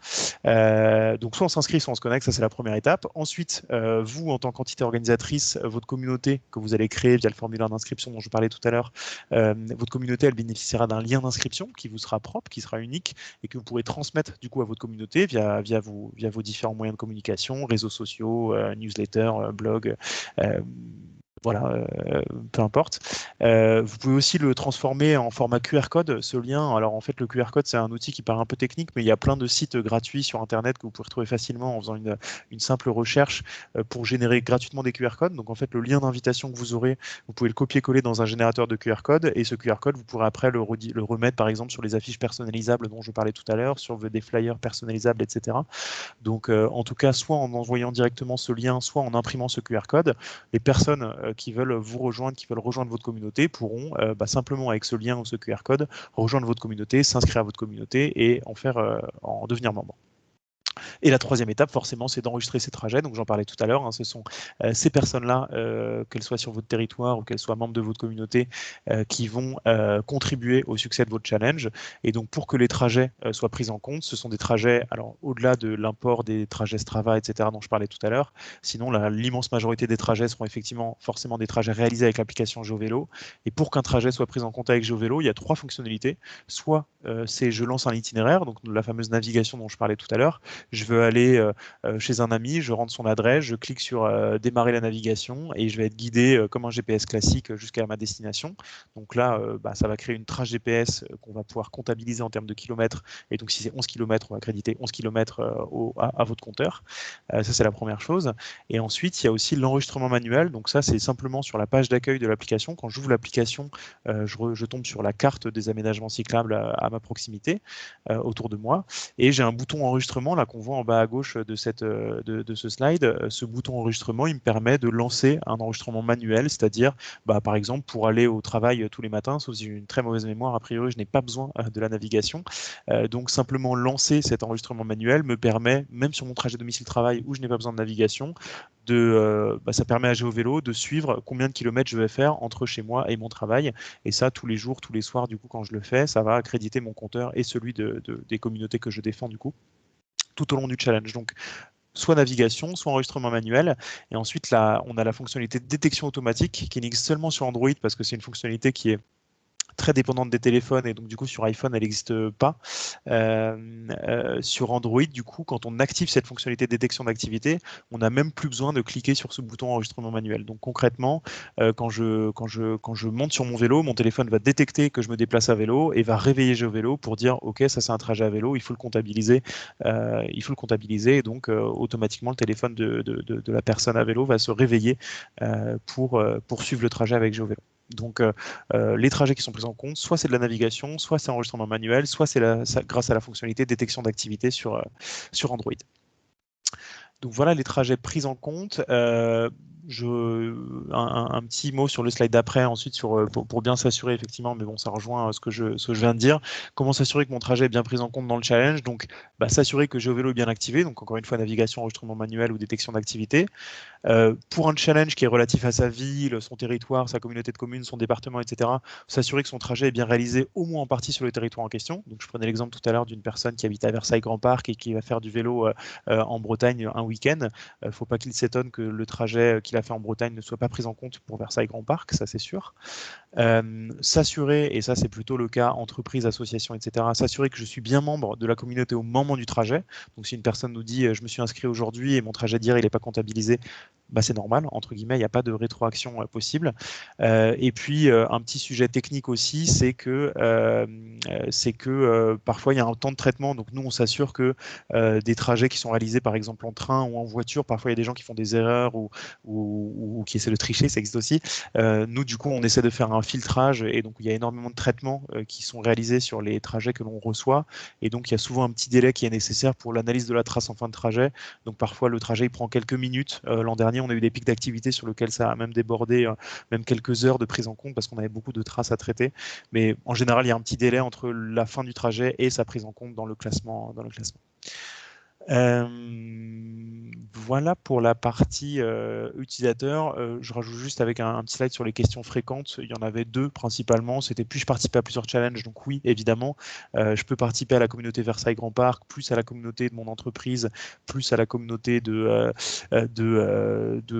Donc soit on s'inscrit, soit on se connecte, ça c'est la première étape. Ensuite, vous, en tant qu'entité organisatrice, votre communauté que vous allez créer via le formulaire d'inscription dont je parlais tout à l'heure, votre communauté, elle bénéficiera d'un lien d'inscription qui vous sera propre, qui sera unique et que vous pourrez transmettre du coup à votre communauté via vos différents moyens de communication, réseaux sociaux, newsletters, blog, voilà, peu importe. Vous pouvez aussi le transformer en format QR code, ce lien. Alors en fait, le QR code, c'est un outil qui paraît un peu technique, mais il y a plein de sites gratuits sur Internet que vous pouvez retrouver facilement en faisant une simple recherche pour générer gratuitement des QR codes. Donc en fait, le lien d'invitation que vous aurez, vous pouvez le copier-coller dans un générateur de QR code, et ce QR code, vous pourrez après le remettre par exemple sur les affiches personnalisables dont je parlais tout à l'heure, sur des flyers personnalisables, etc. Donc en tout cas, soit en envoyant directement ce lien, soit en imprimant ce QR code, les personnes qui veulent vous rejoindre, qui veulent rejoindre votre communauté, pourront simplement avec ce lien ou ce QR code rejoindre votre communauté, s'inscrire à votre communauté et en devenir membre. Et la troisième étape, forcément, c'est d'enregistrer ces trajets. Donc, j'en parlais tout à l'heure. Ce sont ces personnes-là, qu'elles soient sur votre territoire ou qu'elles soient membres de votre communauté, qui vont contribuer au succès de votre challenge. Et donc, pour que les trajets soient pris en compte, ce sont des trajets, alors au-delà de l'import des trajets Strava, etc., dont je parlais tout à l'heure, sinon, l'immense majorité des trajets seront effectivement forcément des trajets réalisés avec l'application GeoVélo. Et pour qu'un trajet soit pris en compte avec GeoVélo, il y a trois fonctionnalités. Soit c'est je lance un itinéraire, donc la fameuse navigation dont je parlais tout à l'heure. Je veux aller chez un ami, je rentre son adresse, je clique sur démarrer la navigation et je vais être guidé comme un GPS classique jusqu'à ma destination. Donc là, ça va créer une trace GPS qu'on va pouvoir comptabiliser en termes de kilomètres. Et donc si c'est 11 km, on va créditer 11 km à votre compteur. Ça, c'est la première chose. Et ensuite, il y a aussi l'enregistrement manuel. Donc ça, c'est simplement sur la page d'accueil de l'application. Quand j'ouvre l'application, je tombe sur la carte des aménagements cyclables à ma proximité, autour de moi. Et j'ai un bouton enregistrement là qu'on voit en bas à gauche de ce slide. Ce bouton enregistrement, il me permet de lancer un enregistrement manuel, c'est-à-dire, par exemple, pour aller au travail tous les matins, sauf si j'ai une très mauvaise mémoire, a priori, je n'ai pas besoin de la navigation. Donc, simplement lancer cet enregistrement manuel me permet, même sur mon trajet domicile-travail où je n'ai pas besoin de navigation, ça permet à GeoVélo de suivre combien de kilomètres je vais faire entre chez moi et mon travail. Et ça, tous les jours, tous les soirs, du coup, quand je le fais, ça va accréditer mon compteur et celui des communautés que je défends, du coup, tout au long du challenge. Donc, soit navigation, soit enregistrement manuel. Et ensuite, là, on a la fonctionnalité de détection automatique qui existe seulement sur Android parce que c'est une fonctionnalité qui est très dépendante des téléphones et donc du coup sur iPhone elle n'existe pas. Sur Android, du coup, quand on active cette fonctionnalité de détection d'activité, on n'a même plus besoin de cliquer sur ce bouton enregistrement manuel. Donc concrètement, quand je monte sur mon vélo, mon téléphone va détecter que je me déplace à vélo et va réveiller GeoVélo pour dire ok, ça c'est un trajet à vélo, il faut le comptabiliser, et donc automatiquement le téléphone de la personne à vélo va se réveiller pour suivre le trajet avec GeoVélo. Donc, les trajets qui sont pris en compte, soit c'est de la navigation, soit c'est enregistrement manuel, soit c'est grâce à la fonctionnalité détection d'activité sur Android. Donc voilà les trajets pris en compte. Un petit mot sur le slide d'après, ensuite pour bien s'assurer effectivement, mais bon, ça rejoint ce que je viens de dire. Comment s'assurer que mon trajet est bien pris en compte dans le challenge? Donc, s'assurer que GeoVélo est bien activé. Donc, encore une fois, navigation, enregistrement manuel ou détection d'activité. Pour un challenge qui est relatif à sa ville, son territoire, sa communauté de communes, son département, etc., s'assurer que son trajet est bien réalisé au moins en partie sur le territoire en question. Donc, je prenais l'exemple tout à l'heure d'une personne qui habite à Versailles Grand Parc et qui va faire du vélo en Bretagne un week-end. Il ne faut pas qu'il s'étonne que le trajet qu'il a fait en Bretagne ne soit pas pris en compte pour Versailles Grand Parc, ça c'est sûr. S'assurer, et ça c'est plutôt le cas entreprise, association, etc., s'assurer que je suis bien membre de la communauté au moment du trajet. Donc si une personne nous dit je me suis inscrit aujourd'hui et mon trajet d'hier il n'est pas comptabilisé, c'est normal, entre guillemets, il n'y a pas de rétroaction possible. Et puis un petit sujet technique aussi, c'est que parfois il y a un temps de traitement. Donc nous on s'assure que des trajets qui sont réalisés par exemple en train ou en voiture, parfois il y a des gens qui font des erreurs ou qui essaient de tricher, ça existe aussi. Nous du coup on essaie de faire un filtrage et donc il y a énormément de traitements qui sont réalisés sur les trajets que l'on reçoit et donc il y a souvent un petit délai qui est nécessaire pour l'analyse de la trace en fin de trajet. Donc parfois le trajet il prend quelques minutes. L'an dernier on a eu des pics d'activité sur lesquels ça a même débordé même quelques heures de prise en compte parce qu'on avait beaucoup de traces à traiter. Mais en général il y a un petit délai entre la fin du trajet et sa prise en compte dans le classement. Voilà pour la partie utilisateur. Je rajoute juste avec un petit slide sur les questions fréquentes. Il y en avait deux principalement. C'était puis-je participer à plusieurs challenges? Donc oui, évidemment. Je peux participer à la communauté Versailles Grand Parc, plus à la communauté de mon entreprise, plus à la communauté de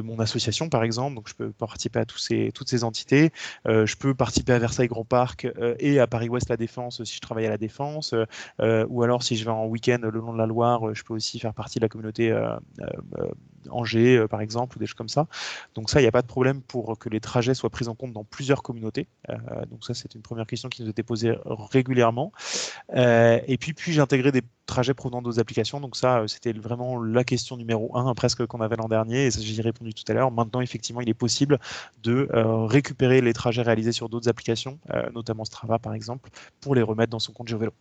mon association, par exemple. Donc je peux participer à toutes ces entités. Je peux participer à Versailles Grand Parc et à Paris-Ouest La Défense si je travaille à La Défense. Ou alors si je vais en week-end le long de la Loire, je peux aussi faire partie de la communauté Angers, par exemple, ou des choses comme ça. Donc ça, il n'y a pas de problème pour que les trajets soient pris en compte dans plusieurs communautés. Donc ça, c'est une première question qui nous était posée régulièrement. Et puis j'ai intégré des trajets provenant d'autres applications. Donc ça, c'était vraiment la question numéro 1, presque qu'on avait l'an dernier, et ça, j'y ai répondu tout à l'heure. Maintenant, effectivement, il est possible de récupérer les trajets réalisés sur d'autres applications, notamment Strava, par exemple, pour les remettre dans son compte GeoVélo.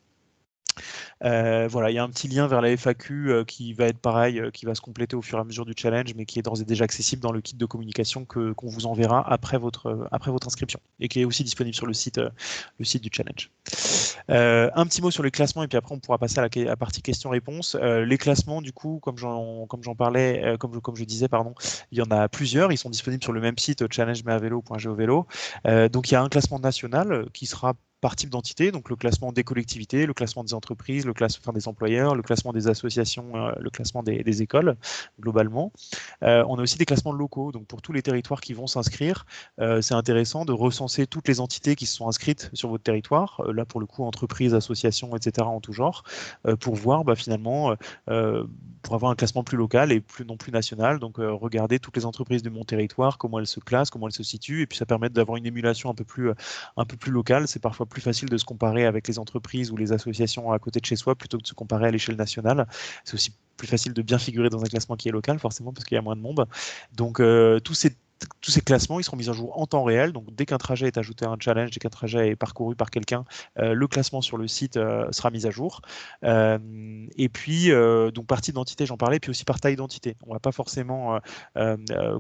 Voilà, il y a un petit lien vers la FAQ qui va être pareil, qui va se compléter au fur et à mesure du challenge, mais qui est d'ores et déjà accessible dans le kit de communication qu'on vous enverra après votre inscription et qui est aussi disponible sur le site du challenge. Un petit mot sur les classements et puis après on pourra passer à la partie questions-réponses. Les classements, du coup, comme j'en parlais, comme je disais, pardon, il y en a plusieurs. Ils sont disponibles sur le même site challengemeavelo.geovelo. Donc il y a un classement national qui sera par type d'entité, donc le classement des collectivités, le classement des entreprises, le classement des employeurs, le classement des associations, le classement des écoles, globalement. On a aussi des classements locaux, donc pour tous les territoires qui vont s'inscrire, c'est intéressant de recenser toutes les entités qui se sont inscrites sur votre territoire, là pour le coup entreprises, associations, etc. en tout genre, pour voir finalement, pour avoir un classement plus local et non plus national, donc regarder toutes les entreprises de mon territoire, comment elles se classent, comment elles se situent, et puis ça permet d'avoir une émulation un peu plus locale. C'est parfois plus facile de se comparer avec les entreprises ou les associations à côté de chez soi plutôt que de se comparer à l'échelle nationale. C'est aussi plus facile de bien figurer dans un classement qui est local, forcément, parce qu'il y a moins de monde. Donc, tous ces classements, ils seront mis à jour en temps réel. Donc, dès qu'un trajet est ajouté à un challenge, dès qu'un trajet est parcouru par quelqu'un, le classement sur le site sera mis à jour. Et puis, donc, par type d'identité, j'en parlais, puis aussi par taille d'identité. On ne va pas forcément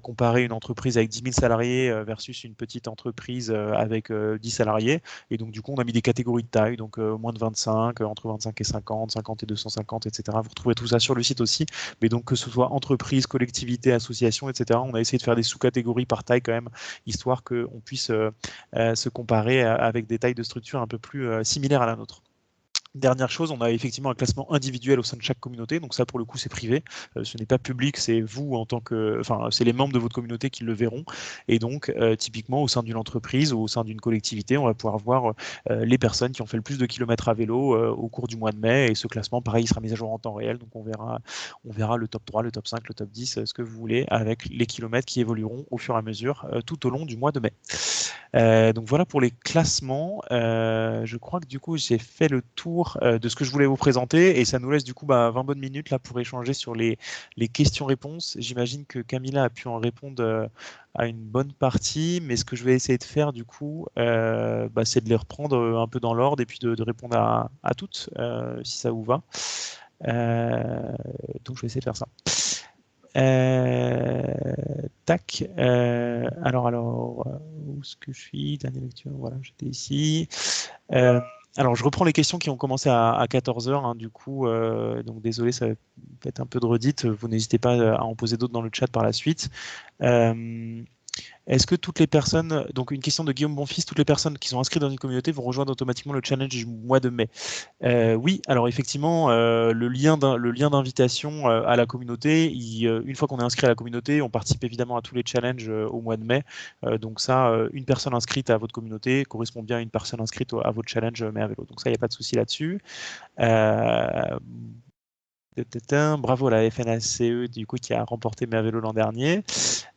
comparer une entreprise avec 10 000 salariés versus une petite entreprise avec 10 salariés. Et donc, du coup, on a mis des catégories de taille, donc moins de 25, entre 25 et 50, 50 et 250, etc. Vous retrouvez tout ça sur le site aussi. Mais donc, que ce soit entreprise, collectivité, association, etc., on a essayé de faire des sous-catégories par taille quand même, histoire qu'on puisse se comparer avec des tailles de structure un peu plus similaires à la nôtre. Dernière chose, on a effectivement un classement individuel au sein de chaque communauté, donc ça pour le coup c'est privé, ce n'est pas public, c'est vous en tant que, enfin c'est les membres de votre communauté qui le verront, et donc typiquement au sein d'une entreprise ou au sein d'une collectivité, on va pouvoir voir les personnes qui ont fait le plus de kilomètres à vélo au cours du mois de mai, et ce classement pareil il sera mis à jour en temps réel, donc on verra le top 3, le top 5, le top 10, ce que vous voulez, avec les kilomètres qui évolueront au fur et à mesure tout au long du mois de mai. Donc voilà pour les classements. Je crois que du coup j'ai fait le tour de ce que je voulais vous présenter et ça nous laisse du coup 20 bonnes minutes là pour échanger sur les questions-réponses. J'imagine que Camilla a pu en répondre à une bonne partie, mais ce que je vais essayer de faire du coup, c'est de les reprendre un peu dans l'ordre et puis de répondre à toutes, si ça vous va. Donc je vais essayer de faire ça. Tac. Alors, où est-ce que je suis? Dernière lecture, voilà, j'étais ici. Alors, je reprends les questions qui ont commencé à 14 h, hein, du coup, donc désolé, ça va être un peu de redite. Vous n'hésitez pas à en poser d'autres dans le chat par la suite. Est-ce que toutes les personnes, donc une question de Guillaume Bonfils, toutes les personnes qui sont inscrites dans une communauté vont rejoindre automatiquement le challenge du mois de mai? Oui, alors effectivement, le lien d'invitation à la communauté, une fois qu'on est inscrit à la communauté, on participe évidemment à tous les challenges au mois de mai. Donc ça, une personne inscrite à votre communauté correspond bien à une personne inscrite à votre challenge mai à vélo. Donc ça, il n'y a pas de souci là-dessus. Bravo à la FNACE du coup qui a remporté Mai à vélo l'an dernier.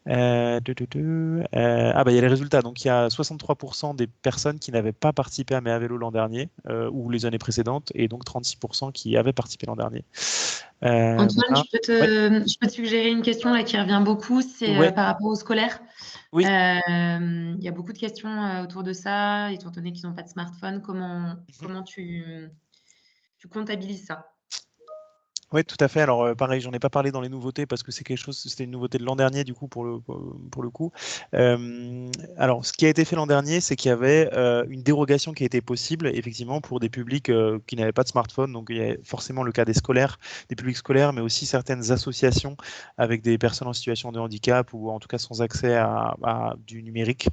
Il y a les résultats. Donc il y a 63% des personnes qui n'avaient pas participé à Mai à vélo l'an dernier ou les années précédentes et donc 36% qui avaient participé l'an dernier. Antoine, voilà. je peux te suggérer une question là qui revient beaucoup, c'est par rapport aux scolaires. Oui. Il y a beaucoup de questions autour de ça, étant donné qu'ils n'ont pas de smartphone. Comment tu comptabilises ça? Oui, tout à fait. Alors, pareil, j'en ai pas parlé dans les nouveautés parce que c'était une nouveauté de l'an dernier, du coup, pour le coup. Alors, ce qui a été fait l'an dernier, c'est qu'il y avait une dérogation qui était possible, effectivement, pour des publics qui n'avaient pas de smartphone. Donc, il y a forcément le cas des publics scolaires, mais aussi certaines associations avec des personnes en situation de handicap ou en tout cas sans accès à du numérique.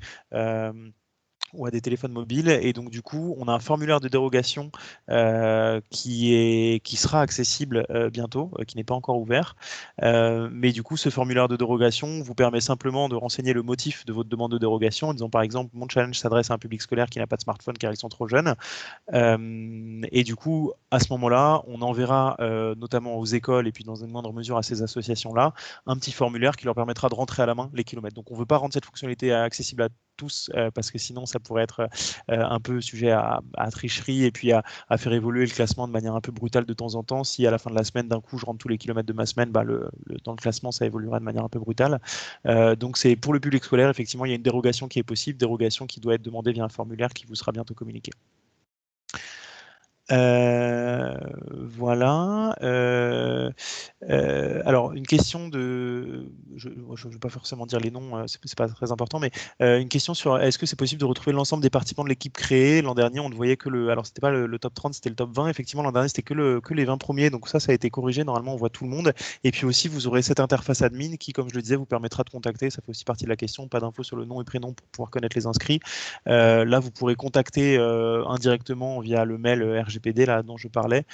Ou à des téléphones mobiles. Et donc, du coup, on a un formulaire de dérogation qui sera accessible bientôt, qui n'est pas encore ouvert. Mais du coup, ce formulaire de dérogation vous permet simplement de renseigner le motif de votre demande de dérogation en disant, par exemple, mon challenge s'adresse à un public scolaire qui n'a pas de smartphone car ils sont trop jeunes. Et du coup, à ce moment-là, on enverra notamment aux écoles et puis dans une moindre mesure à ces associations-là, un petit formulaire qui leur permettra de rentrer à la main les kilomètres. Donc on ne veut pas rendre cette fonctionnalité accessible à tous parce que sinon ça pourrait être un peu sujet à tricherie et puis à faire évoluer le classement de manière un peu brutale de temps en temps. Si à la fin de la semaine, d'un coup, je rentre tous les kilomètres de ma semaine, dans le classement, ça évoluera de manière un peu brutale. Donc c'est pour le public scolaire, effectivement, il y a une dérogation qui est possible, dérogation qui doit être demandée via un formulaire qui vous sera bientôt communiqué. Voilà. Alors, une question de... Je ne vais pas forcément dire les noms, c'est pas très important, mais une question sur est-ce que c'est possible de retrouver l'ensemble des participants de l'équipe créée? L'an dernier, on ne voyait que le... Alors, c'était pas le top 30, c'était le top 20. Effectivement, l'an dernier, c'était que les 20 premiers. Donc ça a été corrigé. Normalement, on voit tout le monde. Et puis aussi, vous aurez cette interface admin qui, comme je le disais, vous permettra de contacter. Ça fait aussi partie de la question. Pas d'infos sur le nom et prénom pour pouvoir connaître les inscrits. Là, vous pourrez contacter indirectement via le mail RGPD là, dont je parlais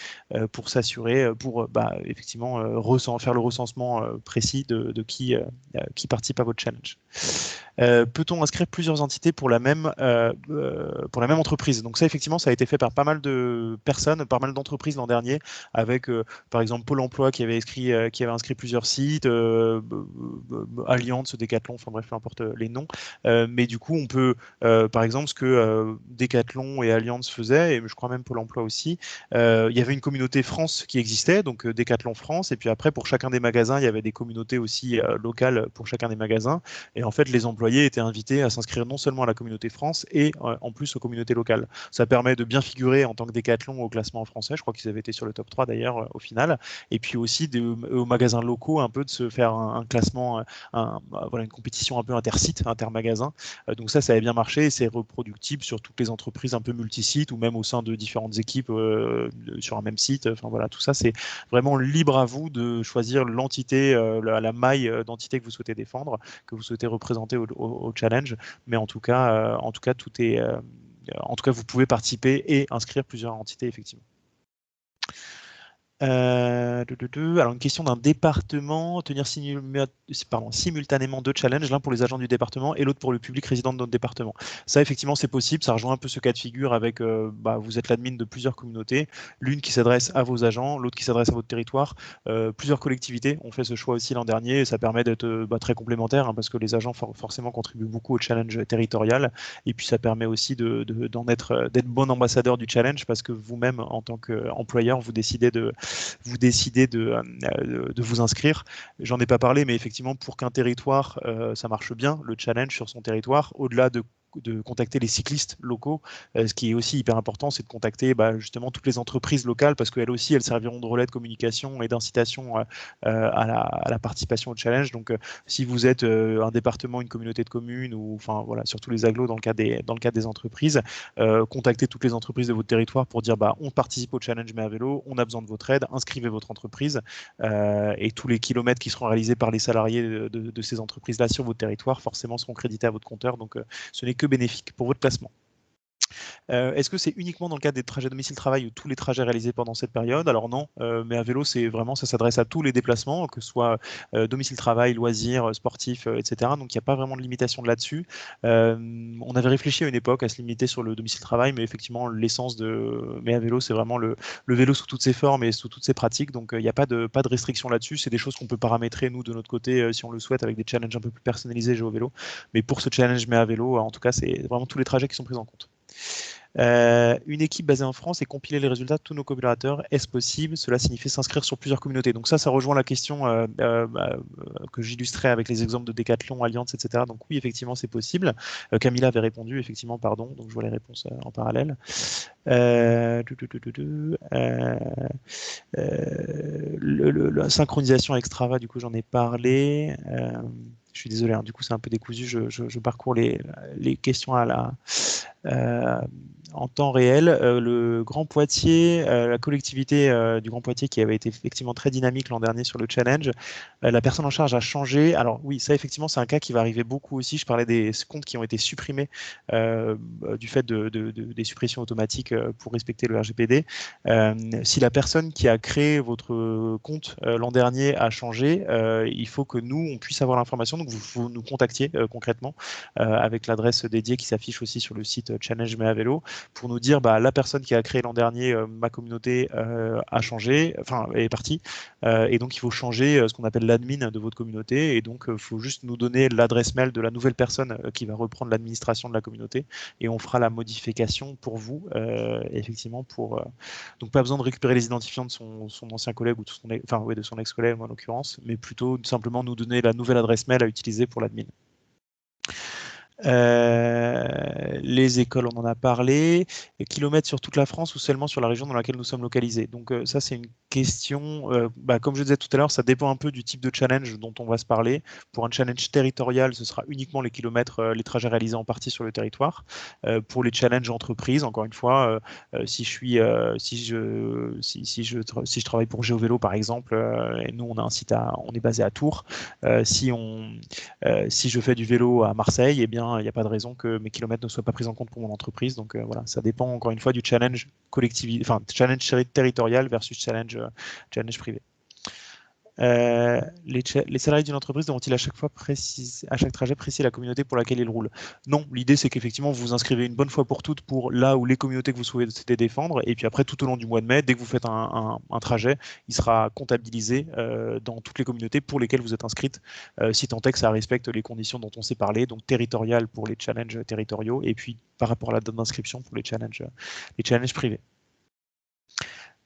pour s'assurer, pour effectivement faire le recensement précis de qui participe à votre challenge. Peut-on inscrire plusieurs entités pour la même entreprise? Donc ça, effectivement, ça a été fait par pas mal de personnes, pas mal d'entreprises l'an dernier, avec par exemple Pôle emploi qui avait inscrit plusieurs sites, Allianz, Decathlon, enfin bref, peu importe les noms. Mais du coup, on peut, par exemple, ce que Decathlon et Allianz faisaient, et je crois même Pôle emploi aussi, il y avait une communauté France qui existait, donc Decathlon France, et puis après, pour chacun des magasins, il y avait des communautés aussi locales pour chacun des magasins. Et en fait, les employés étaient invités à s'inscrire non seulement à la communauté France et en plus aux communautés locales. Ça permet de bien figurer en tant que Decathlon au classement français. Je crois qu'ils avaient été sur le top 3 d'ailleurs au final. Et puis aussi aux magasins locaux, un peu de se faire un classement, voilà, une compétition un peu intersite, intermagasin. Donc ça avait bien marché et c'est reproductible sur toutes les entreprises un peu multisites ou même au sein de différentes équipes sur un même site. Enfin voilà, tout ça, c'est vraiment libre à vous de choisir l'entité, la maille d'entité que vous souhaitez défendre, que vous souhaitez représenter au challenge. Mais en tout cas, tout est, en tout cas, vous pouvez participer et inscrire plusieurs entités, effectivement. Alors, une question d'un département, tenir simultanément deux challenges, l'un pour les agents du département et l'autre pour le public résident de notre département. Ça, effectivement, c'est possible. Ça rejoint un peu ce cas de figure avec vous êtes l'admin de plusieurs communautés, l'une qui s'adresse à vos agents, l'autre qui s'adresse à votre territoire. Plusieurs collectivités ont fait ce choix aussi l'an dernier et ça permet d'être très complémentaire parce que les agents forcément contribuent beaucoup au challenge territorial et puis ça permet aussi d'être bon ambassadeur du challenge parce que vous-même, en tant qu'employeur, vous décidez de vous inscrire. J'en ai pas parlé, mais effectivement, pour qu'un territoire, ça marche bien, le challenge sur son territoire, au-delà de contacter les cyclistes locaux. Ce qui est aussi hyper important, c'est de contacter justement toutes les entreprises locales parce qu'elles aussi, elles serviront de relais de communication et d'incitation à la participation au challenge. Donc, si vous êtes un département, une communauté de communes ou enfin voilà, surtout les agglos dans le cadre des entreprises, contactez toutes les entreprises de votre territoire pour dire on participe au challenge Mais à vélo, on a besoin de votre aide, inscrivez votre entreprise et tous les kilomètres qui seront réalisés par les salariés de ces entreprises-là sur votre territoire forcément seront crédités à votre compteur. Donc, ce n'est que bénéfique pour votre placement. Est-ce que c'est uniquement dans le cadre des trajets domicile-travail ou tous les trajets réalisés pendant cette période? Alors non, mais à vélo, c'est vraiment, ça s'adresse à tous les déplacements, que ce soit domicile-travail, loisirs, sportifs, etc. Donc il n'y a pas vraiment de limitation là-dessus. On avait réfléchi à une époque à se limiter sur le domicile-travail, mais effectivement, l'essence de Mais à vélo, c'est vraiment le vélo sous toutes ses formes et sous toutes ses pratiques. Donc il n'y a pas de restriction là-dessus. C'est des choses qu'on peut paramétrer, nous, de notre côté, si on le souhaite, avec des challenges un peu plus personnalisés GeoVélo. Mais pour ce challenge Mais à vélo, en tout cas, c'est vraiment tous les trajets qui sont pris en compte. Une équipe basée en France et compiler les résultats de tous nos collaborateurs, est-ce possible? Cela signifie s'inscrire sur plusieurs communautés. Donc ça rejoint la question que j'illustrais avec les exemples de Decathlon, Allianz, etc. Donc oui, effectivement, c'est possible. Camilla avait répondu, effectivement, pardon. Donc je vois les réponses en parallèle. La synchronisation avec Strava, du coup, j'en ai parlé. Je suis désolé, du coup, c'est un peu décousu. Je parcours les questions en temps réel. Le Grand Poitiers, la collectivité du Grand Poitiers qui avait été effectivement très dynamique l'an dernier sur le challenge, la personne en charge a changé. Alors oui, ça effectivement c'est un cas qui va arriver beaucoup aussi. Je parlais des comptes qui ont été supprimés du fait des suppressions automatiques pour respecter le RGPD. Si la personne qui a créé votre compte l'an dernier a changé, il faut que nous, on puisse avoir l'information. Donc vous nous contactiez concrètement avec l'adresse dédiée qui s'affiche aussi sur le site Challenge Mais à vélo pour nous dire la personne qui a créé l'an dernier ma communauté a changé, enfin est partie, et donc il faut changer ce qu'on appelle l'admin de votre communauté, et donc il faut juste nous donner l'adresse mail de la nouvelle personne qui va reprendre l'administration de la communauté, et on fera la modification pour vous, effectivement, donc pas besoin de récupérer les identifiants de son ancien collègue ou de son ex-collègue en l'occurrence, mais plutôt simplement nous donner la nouvelle adresse mail à utiliser pour l'admin. Les écoles, on en a parlé. Les kilomètres sur toute la France ou seulement sur la région dans laquelle nous sommes localisés? Donc ça, c'est une question, comme je disais tout à l'heure, ça dépend un peu du type de challenge dont on va se parler. Pour un challenge territorial, ce sera uniquement les kilomètres, les trajets réalisés en partie sur le territoire. Pour les challenges entreprises, encore une fois, si je travaille pour GeoVélo par exemple, et nous on a un site on est basé à Tours, si je fais du vélo à Marseille, eh bien, il n'y a pas de raison que mes kilomètres ne soient pas pris en compte pour mon entreprise. Donc voilà, ça dépend encore une fois du challenge challenge territorial versus challenge privé. Les salariés d'une entreprise devront-ils à chaque trajet préciser la communauté pour laquelle ils roulent? Non, l'idée c'est qu'effectivement vous vous inscrivez une bonne fois pour toutes pour là où les communautés que vous souhaitez défendre, et puis après tout au long du mois de mai, dès que vous faites un trajet, il sera comptabilisé dans toutes les communautés pour lesquelles vous êtes inscrite, si tant est que ça respecte les conditions dont on s'est parlé, donc territorial pour les challenges territoriaux, et puis par rapport à la date d'inscription pour les challenges privés.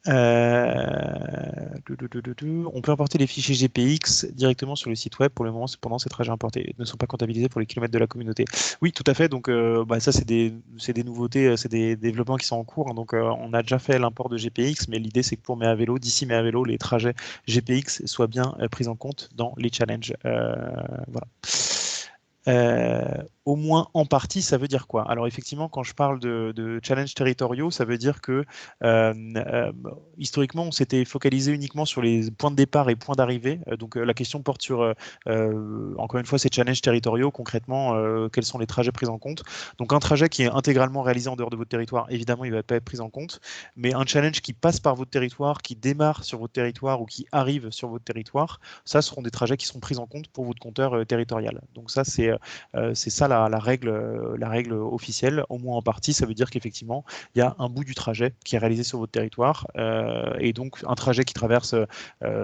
On peut importer les fichiers GPX directement sur le site web. Pour le moment, cependant, ces trajets importés ne sont pas comptabilisés pour les kilomètres de la communauté. Oui, tout à fait. Donc, ça, c'est des nouveautés, c'est des développements qui sont en cours. Donc, on a déjà fait l'import de GPX, mais l'idée, c'est que pour mes à vélo, d'ici mes à vélo, les trajets GPX soient bien pris en compte dans les challenges. Voilà. Au moins en partie, ça veut dire quoi? Alors effectivement, quand je parle de challenges territoriaux, ça veut dire que historiquement, on s'était focalisé uniquement sur les points de départ et points d'arrivée. Donc la question porte sur, encore une fois, ces challenges territoriaux. Concrètement, quels sont les trajets pris en compte? Donc un trajet qui est intégralement réalisé en dehors de votre territoire, évidemment, il ne va pas être pris en compte. Mais un challenge qui passe par votre territoire, qui démarre sur votre territoire ou qui arrive sur votre territoire, ça seront des trajets qui seront pris en compte pour votre compteur territorial. Donc ça, c'est ça la règle officielle, au moins en partie. Ça veut dire qu'effectivement, il y a un bout du trajet qui est réalisé sur votre territoire, et donc un trajet qui traverse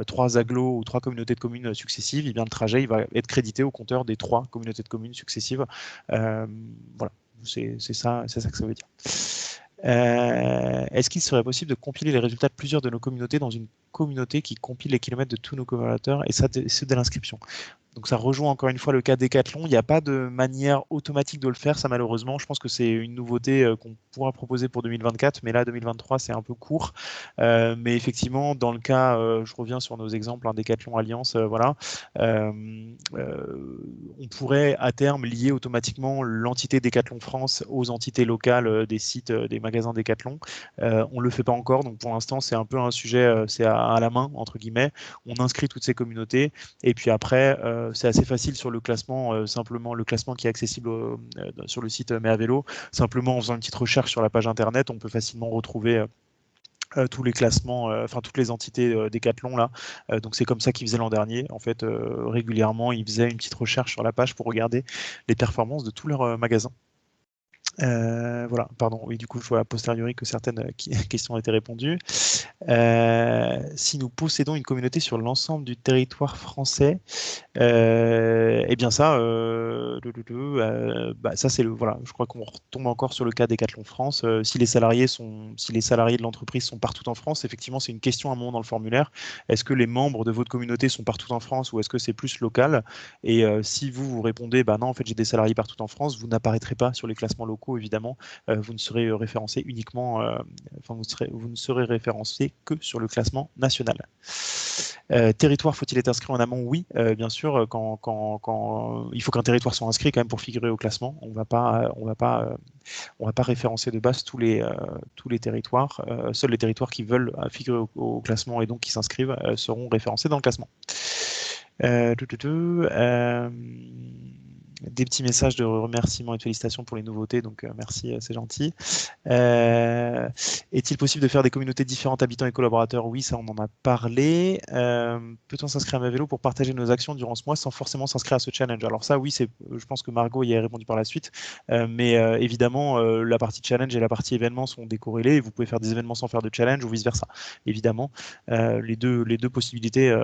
3 agglos ou 3 communautés de communes successives, et bien le trajet il va être crédité au compteur des 3 communautés de communes successives. Voilà, c'est ça que ça veut dire. Est-ce qu'il serait possible de compiler les résultats de plusieurs de nos communautés dans une communauté qui compile les kilomètres de tous nos collaborateurs, et ça c'est dès l'inscription? Donc ça rejoint encore une fois le cas Decathlon. Il n'y a pas de manière automatique de le faire, ça malheureusement. Je pense que c'est une nouveauté qu'on pourra proposer pour 2024, mais là 2023 c'est un peu court. Mais effectivement, dans le cas, je reviens sur nos exemples, Decathlon Alliance, voilà, on pourrait à terme lier automatiquement l'entité Decathlon France aux entités locales des sites des magasins Decathlon. On ne le fait pas encore, donc pour l'instant c'est un peu un sujet, c'est à la main entre guillemets. On inscrit toutes ces communautés et puis après c'est assez facile sur le classement, simplement le classement qui est accessible sur le site Mais à Vélo. Simplement en faisant une petite recherche sur la page internet, on peut facilement retrouver tous les classements, enfin toutes les entités Decathlon là. Donc c'est comme ça qu'ils faisaient l'an dernier. En fait, régulièrement, ils faisaient une petite recherche sur la page pour regarder les performances de tous leurs magasins. Voilà, pardon, oui, du coup, je vois a posteriori que certaines questions ont été répondues. Si nous possédons une communauté sur l'ensemble du territoire français, eh bien ça, ça c'est voilà, je crois qu'on retombe encore sur le cas Decathlon France. Si les salariés de l'entreprise sont partout en France, effectivement, c'est une question à un moment dans le formulaire. Est-ce que les membres de votre communauté sont partout en France ou est-ce que c'est plus local? Et si vous répondez, non, en fait, j'ai des salariés partout en France, vous n'apparaîtrez pas sur les classements locaux, évidemment. Vous ne serez référencé uniquement, vous ne serez référencé que sur le classement national. Territoire, faut-il être inscrit en amont? Oui, bien sûr. Quand il faut qu'un territoire soit inscrit quand même pour figurer au classement. On va pas référencer de base tous les territoires. Seuls les territoires qui veulent figurer au classement et donc qui s'inscrivent seront référencés dans le classement. Des petits messages de remerciements et de félicitations pour les nouveautés, donc merci, c'est gentil. Est-il possible de faire des communautés différentes, habitants et collaborateurs? Oui, ça on en a parlé. Peut-on s'inscrire à Ma Vélo pour partager nos actions durant ce mois sans forcément s'inscrire à ce challenge? Alors ça, oui, je pense que Margot y a répondu par la suite, mais évidemment, la partie challenge et la partie événement sont décorrélées, et vous pouvez faire des événements sans faire de challenge ou vice-versa. Évidemment, les deux possibilités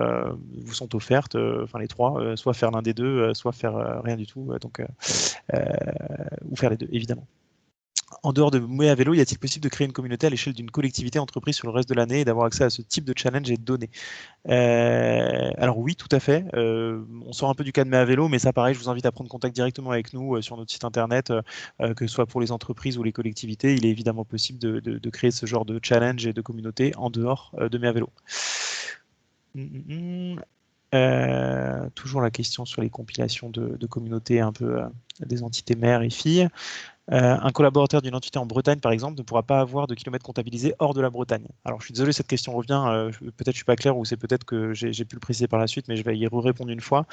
vous sont offertes, enfin les trois, soit faire l'un des deux, soit faire rien du tout. Ou faire les deux, évidemment. En dehors de Mouais à vélo, y a-t-il possible de créer une communauté à l'échelle d'une collectivité entreprise sur le reste de l'année et d'avoir accès à ce type de challenge et de données? Alors oui, tout à fait. On sort un peu du cas de Mets à vélo, mais ça pareil, je vous invite à prendre contact directement avec nous sur notre site internet, que ce soit pour les entreprises ou les collectivités. Il est évidemment possible de créer ce genre de challenge et de communauté en dehors de Mets à vélo. Toujours la question sur les compilations de communautés un peu des entités mères et filles. Un collaborateur d'une entité en Bretagne, par exemple, ne pourra pas avoir de kilomètres comptabilisés hors de la Bretagne. Alors, je suis désolé, cette question revient. Peut-être je suis pas clair ou c'est peut-être que j'ai pu le préciser par la suite, mais je vais y répondre une fois.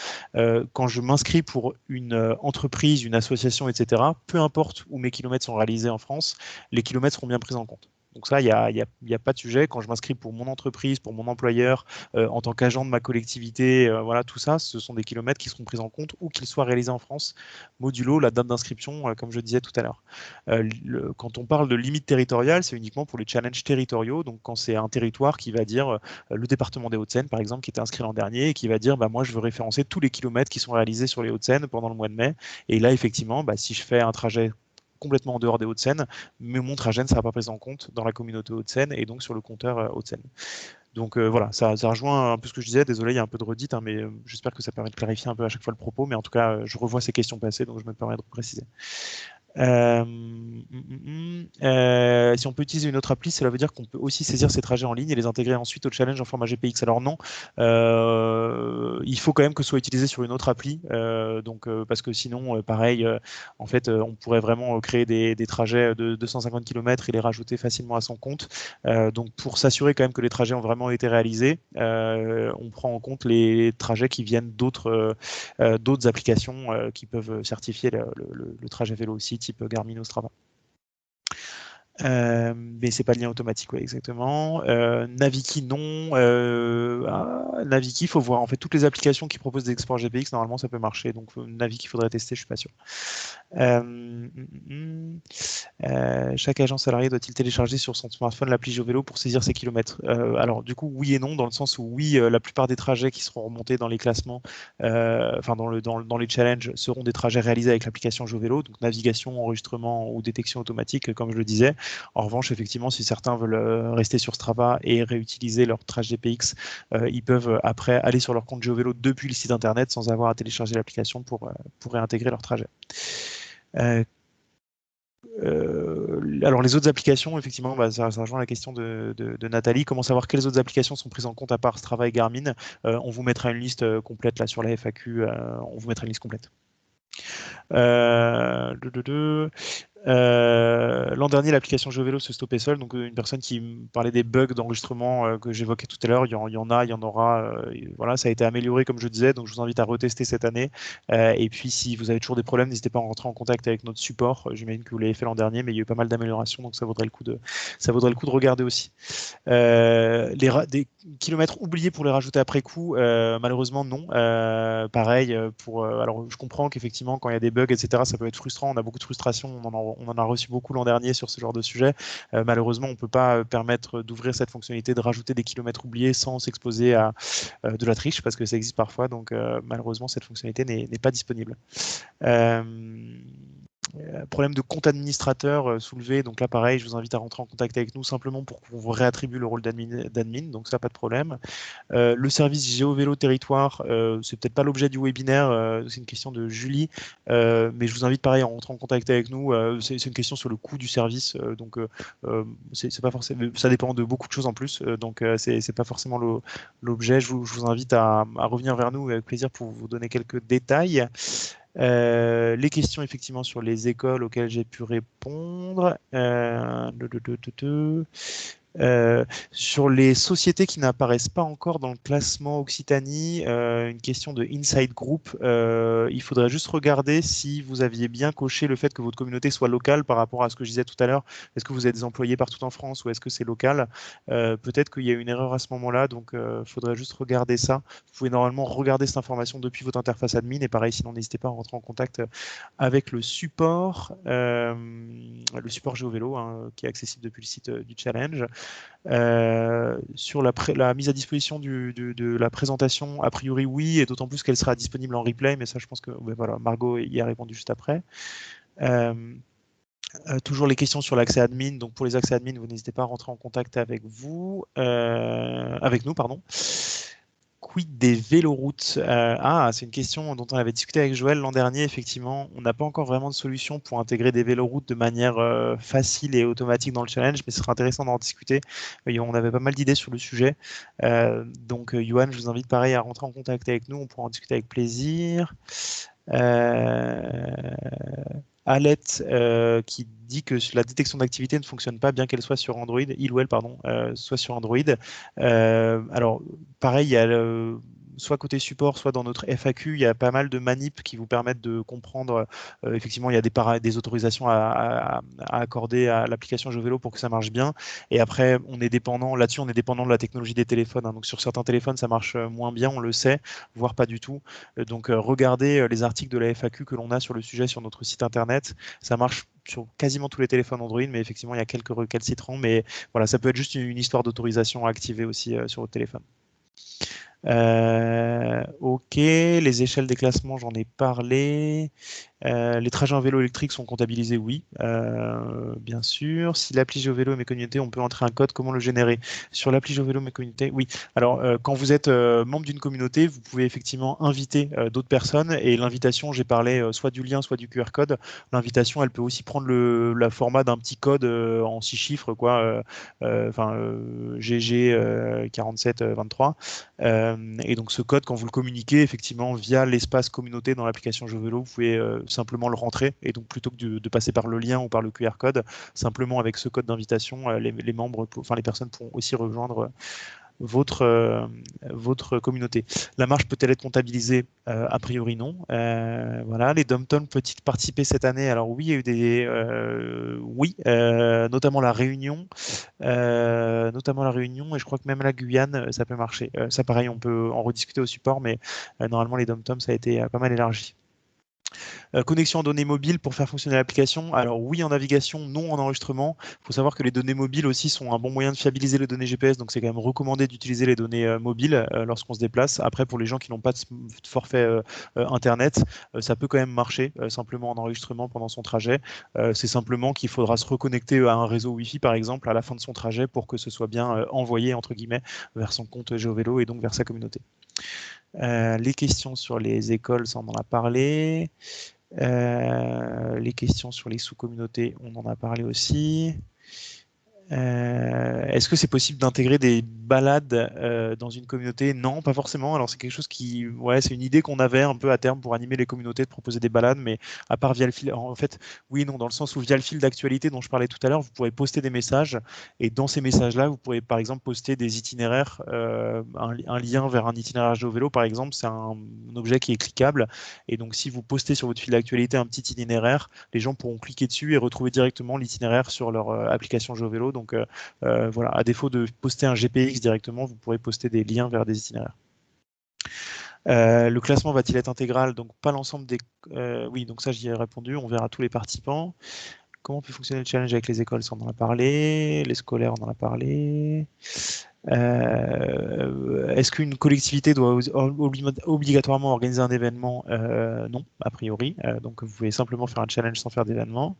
Quand je m'inscris pour une entreprise, une association, etc., peu importe où mes kilomètres sont réalisés en France, les kilomètres seront bien pris en compte. Donc ça, il n'y a pas de sujet. Quand je m'inscris pour mon entreprise, pour mon employeur, en tant qu'agent de ma collectivité, voilà, tout ça, ce sont des kilomètres qui seront pris en compte où qu'ils soient réalisés en France, modulo la date d'inscription, comme je disais tout à l'heure. Quand on parle de limite territoriale, c'est uniquement pour les challenges territoriaux. Donc quand c'est un territoire qui va dire, le département des Hauts-de-Seine, par exemple, qui était inscrit l'an dernier, et qui va dire, bah, moi, je veux référencer tous les kilomètres qui sont réalisés sur les Hauts-de-Seine pendant le mois de mai. Et là, effectivement, bah, si je fais un trajet complètement en dehors des Hauts-de-Seine, mais mon trajet ne sera pas pris en compte dans la communauté Hauts-de-Seine et donc sur le compteur Hauts-de-Seine. Donc voilà, ça rejoint un peu ce que je disais. Désolé, il y a un peu de redite, hein, mais j'espère que ça permet de clarifier un peu à chaque fois le propos. Mais en tout cas, je revois ces questions passées, donc je me permets de préciser. Si on peut utiliser une autre appli, cela veut dire qu'on peut aussi saisir ces trajets en ligne et les intégrer ensuite au challenge en format GPX. Alors non, il faut quand même que ce soit utilisé sur une autre appli, parce que sinon, pareil, en fait, on pourrait vraiment créer des trajets de 250 km et les rajouter facilement à son compte. Donc pour s'assurer quand même que les trajets ont vraiment été réalisés, on prend en compte les trajets qui viennent d'autres applications qui peuvent certifier le trajet vélo aussi, type Garmin ou Strava. Mais c'est pas le lien automatique, ouais, exactement. Naviki, non. Naviki, il faut voir. En fait, toutes les applications qui proposent des exports GPX, normalement, ça peut marcher. Donc, Naviki, il faudrait tester, je suis pas sûr. Chaque agent salarié doit-il télécharger sur son smartphone l'appli GeoVélo pour saisir ses kilomètres? Alors, du coup, oui et non, dans le sens où, oui, la plupart des trajets qui seront remontés dans les classements, enfin, dans les challenges, seront des trajets réalisés avec l'application GeoVélo, donc navigation, enregistrement ou détection automatique, comme je le disais. En revanche, effectivement, si certains veulent rester sur Strava et réutiliser leur trajet GPX, ils peuvent après aller sur leur compte GeoVélo depuis le site internet sans avoir à télécharger l'application pour réintégrer leur trajet. Alors les autres applications, effectivement, bah, ça rejoint la question de Nathalie. Comment savoir quelles autres applications sont prises en compte à part Strava et Garmin? On vous mettra une liste complète là sur la FAQ. On vous mettra une liste complète. L'an dernier, l'application GeoVélo se stoppait seule. Donc, une personne qui me parlait des bugs d'enregistrement que j'évoquais tout à l'heure, il y en a, il y en aura. Voilà, ça a été amélioré, comme je disais. Donc, je vous invite à retester cette année. Et puis, si vous avez toujours des problèmes, n'hésitez pas à rentrer en contact avec notre support. J'imagine que vous l'avez fait l'an dernier, mais il y a eu pas mal d'améliorations. Donc, ça vaudrait le coup de regarder aussi. Des kilomètres oubliés pour les rajouter après coup, malheureusement, non. Pareil, alors, je comprends qu'effectivement, quand il y a des bugs, etc., ça peut être frustrant. On a beaucoup de frustration. On en a reçu beaucoup l'an dernier sur ce genre de sujet. Malheureusement, on ne peut pas permettre d'ouvrir cette fonctionnalité, de rajouter des kilomètres oubliés sans s'exposer à de la triche, parce que ça existe parfois. Donc, malheureusement, cette fonctionnalité n'est pas disponible. Problème de compte administrateur soulevé. Donc là, pareil, je vous invite à rentrer en contact avec nous simplement pour qu'on vous réattribue le rôle d'admin. Donc ça, pas de problème. Le service GeoVélo Territoire, c'est peut-être pas l'objet du webinaire, c'est une question de Julie, mais je vous invite pareil à rentrer en contact avec nous. C'est une question sur le coût du service, donc c'est pas forcément, ça dépend de beaucoup de choses en plus, donc c'est pas forcément l'objet. Je vous invite à revenir vers nous avec plaisir pour vous donner quelques détails. Les questions effectivement sur les écoles auxquelles j'ai pu répondre. Sur les sociétés qui n'apparaissent pas encore dans le classement Occitanie, une question de Inside Group. Il faudrait juste regarder si vous aviez bien coché le fait que votre communauté soit locale par rapport à ce que je disais tout à l'heure. Est-ce que vous êtes des employés partout en France ou est-ce que c'est local? Peut-être qu'il y a une erreur à ce moment-là, donc il faudrait juste regarder ça. Vous pouvez normalement regarder cette information depuis votre interface admin et pareil, sinon n'hésitez pas à rentrer en contact avec le support GeoVélo, hein, qui est accessible depuis le site du challenge. Sur la mise à disposition de la présentation, a priori oui, et d'autant plus qu'elle sera disponible en replay, mais ça je pense que voilà, Margot y a répondu juste après. Toujours les questions sur l'accès admin. Donc pour les accès admin, vous n'hésitez pas à rentrer en contact avec avec nous, pardon. Quid des véloroutes? C'est une question dont on avait discuté avec Joël l'an dernier. Effectivement, on n'a pas encore vraiment de solution pour intégrer des véloroutes de manière facile et automatique dans le challenge, mais ce sera intéressant d'en discuter. On avait pas mal d'idées sur le sujet. Donc, Johan, je vous invite pareil à rentrer en contact avec nous. On pourra en discuter avec plaisir. Alette qui dit que la détection d'activité ne fonctionne pas bien qu'elle soit sur Android, il ou elle, pardon, soit sur Android. Alors, pareil, il y a soit côté support, soit dans notre FAQ, il y a pas mal de manips qui vous permettent de comprendre. Effectivement, il y a des autorisations à accorder à l'application JeuxVélo pour que ça marche bien. Et après, là-dessus, on est dépendant de la technologie des téléphones. Donc, sur certains téléphones, ça marche moins bien, on le sait, voire pas du tout. Donc, regardez les articles de la FAQ que l'on a sur le sujet sur notre site internet. Ça marche sur quasiment tous les téléphones Android, mais effectivement, il y a quelques recalcitrants. Mais voilà, ça peut être juste une histoire d'autorisation à activer aussi sur votre téléphone. Ok, les échelles des classements, j'en ai parlé. Les trajets en vélo électrique sont comptabilisés, oui, bien sûr. Si l'appli GeoVélo et mes communautés, on peut entrer un code, comment le générer? Sur l'appli GeoVélo et mes communautés, oui. Alors, quand vous êtes membre d'une communauté, vous pouvez effectivement inviter d'autres personnes et l'invitation, j'ai parlé soit du lien, soit du QR code. L'invitation, elle peut aussi prendre le format d'un petit code en 6 chiffres, quoi, GG 4723. Et donc, ce code, quand vous le communiquez, effectivement, via l'espace communauté dans l'application GeoVélo, vous pouvez simplement le rentrer. Et donc, plutôt que de passer par le lien ou par le QR code, simplement avec ce code d'invitation, les membres, les personnes pourront aussi rejoindre votre communauté. La marge peut-elle être comptabilisée? A priori non. Voilà, les dom-toms peuvent-ils participer cette année? Alors oui, il y a eu notamment la Réunion, et je crois que même la Guyane, ça peut marcher. Ça, pareil, on peut en rediscuter au support, mais normalement les dom-toms, ça a été pas mal élargi. Connexion en données mobiles pour faire fonctionner l'application. Alors oui en navigation, non en enregistrement. Il faut savoir que les données mobiles aussi sont un bon moyen de fiabiliser les données GPS, donc c'est quand même recommandé d'utiliser les données mobiles lorsqu'on se déplace. Après, pour les gens qui n'ont pas de forfait Internet, ça peut quand même marcher simplement en enregistrement pendant son trajet. C'est simplement qu'il faudra se reconnecter à un réseau Wi-Fi, par exemple, à la fin de son trajet pour que ce soit bien envoyé, entre guillemets, vers son compte GeoVélo et donc vers sa communauté. Les questions sur les écoles, ça on en a parlé. Les questions sur les sous-communautés, on en a parlé aussi. Est-ce que c'est possible d'intégrer des balades dans une communauté? Non, pas forcément. Alors c'est quelque chose c'est une idée qu'on avait un peu à terme pour animer les communautés, de proposer des balades, mais à part via le fil, en fait, oui, non, dans le sens où via le fil d'actualité dont je parlais tout à l'heure, vous pourrez poster des messages, et dans ces messages-là, vous pourrez par exemple poster des itinéraires, un lien vers un itinéraire GeoVélo, par exemple, c'est un objet qui est cliquable, et donc si vous postez sur votre fil d'actualité un petit itinéraire, les gens pourront cliquer dessus et retrouver directement l'itinéraire sur leur application GeoVélo. Donc voilà, à défaut de poster un GPX directement, vous pourrez poster des liens vers des itinéraires. Le classement va-t-il être intégral? Donc pas l'ensemble des... oui, donc ça j'y ai répondu, on verra tous les participants. Comment peut fonctionner le challenge avec les écoles? Ça on en a parlé, les scolaires on en a parlé. Est-ce qu'une collectivité doit obligatoirement organiser un événement? Non, a priori. Donc vous pouvez simplement faire un challenge sans faire d'événement.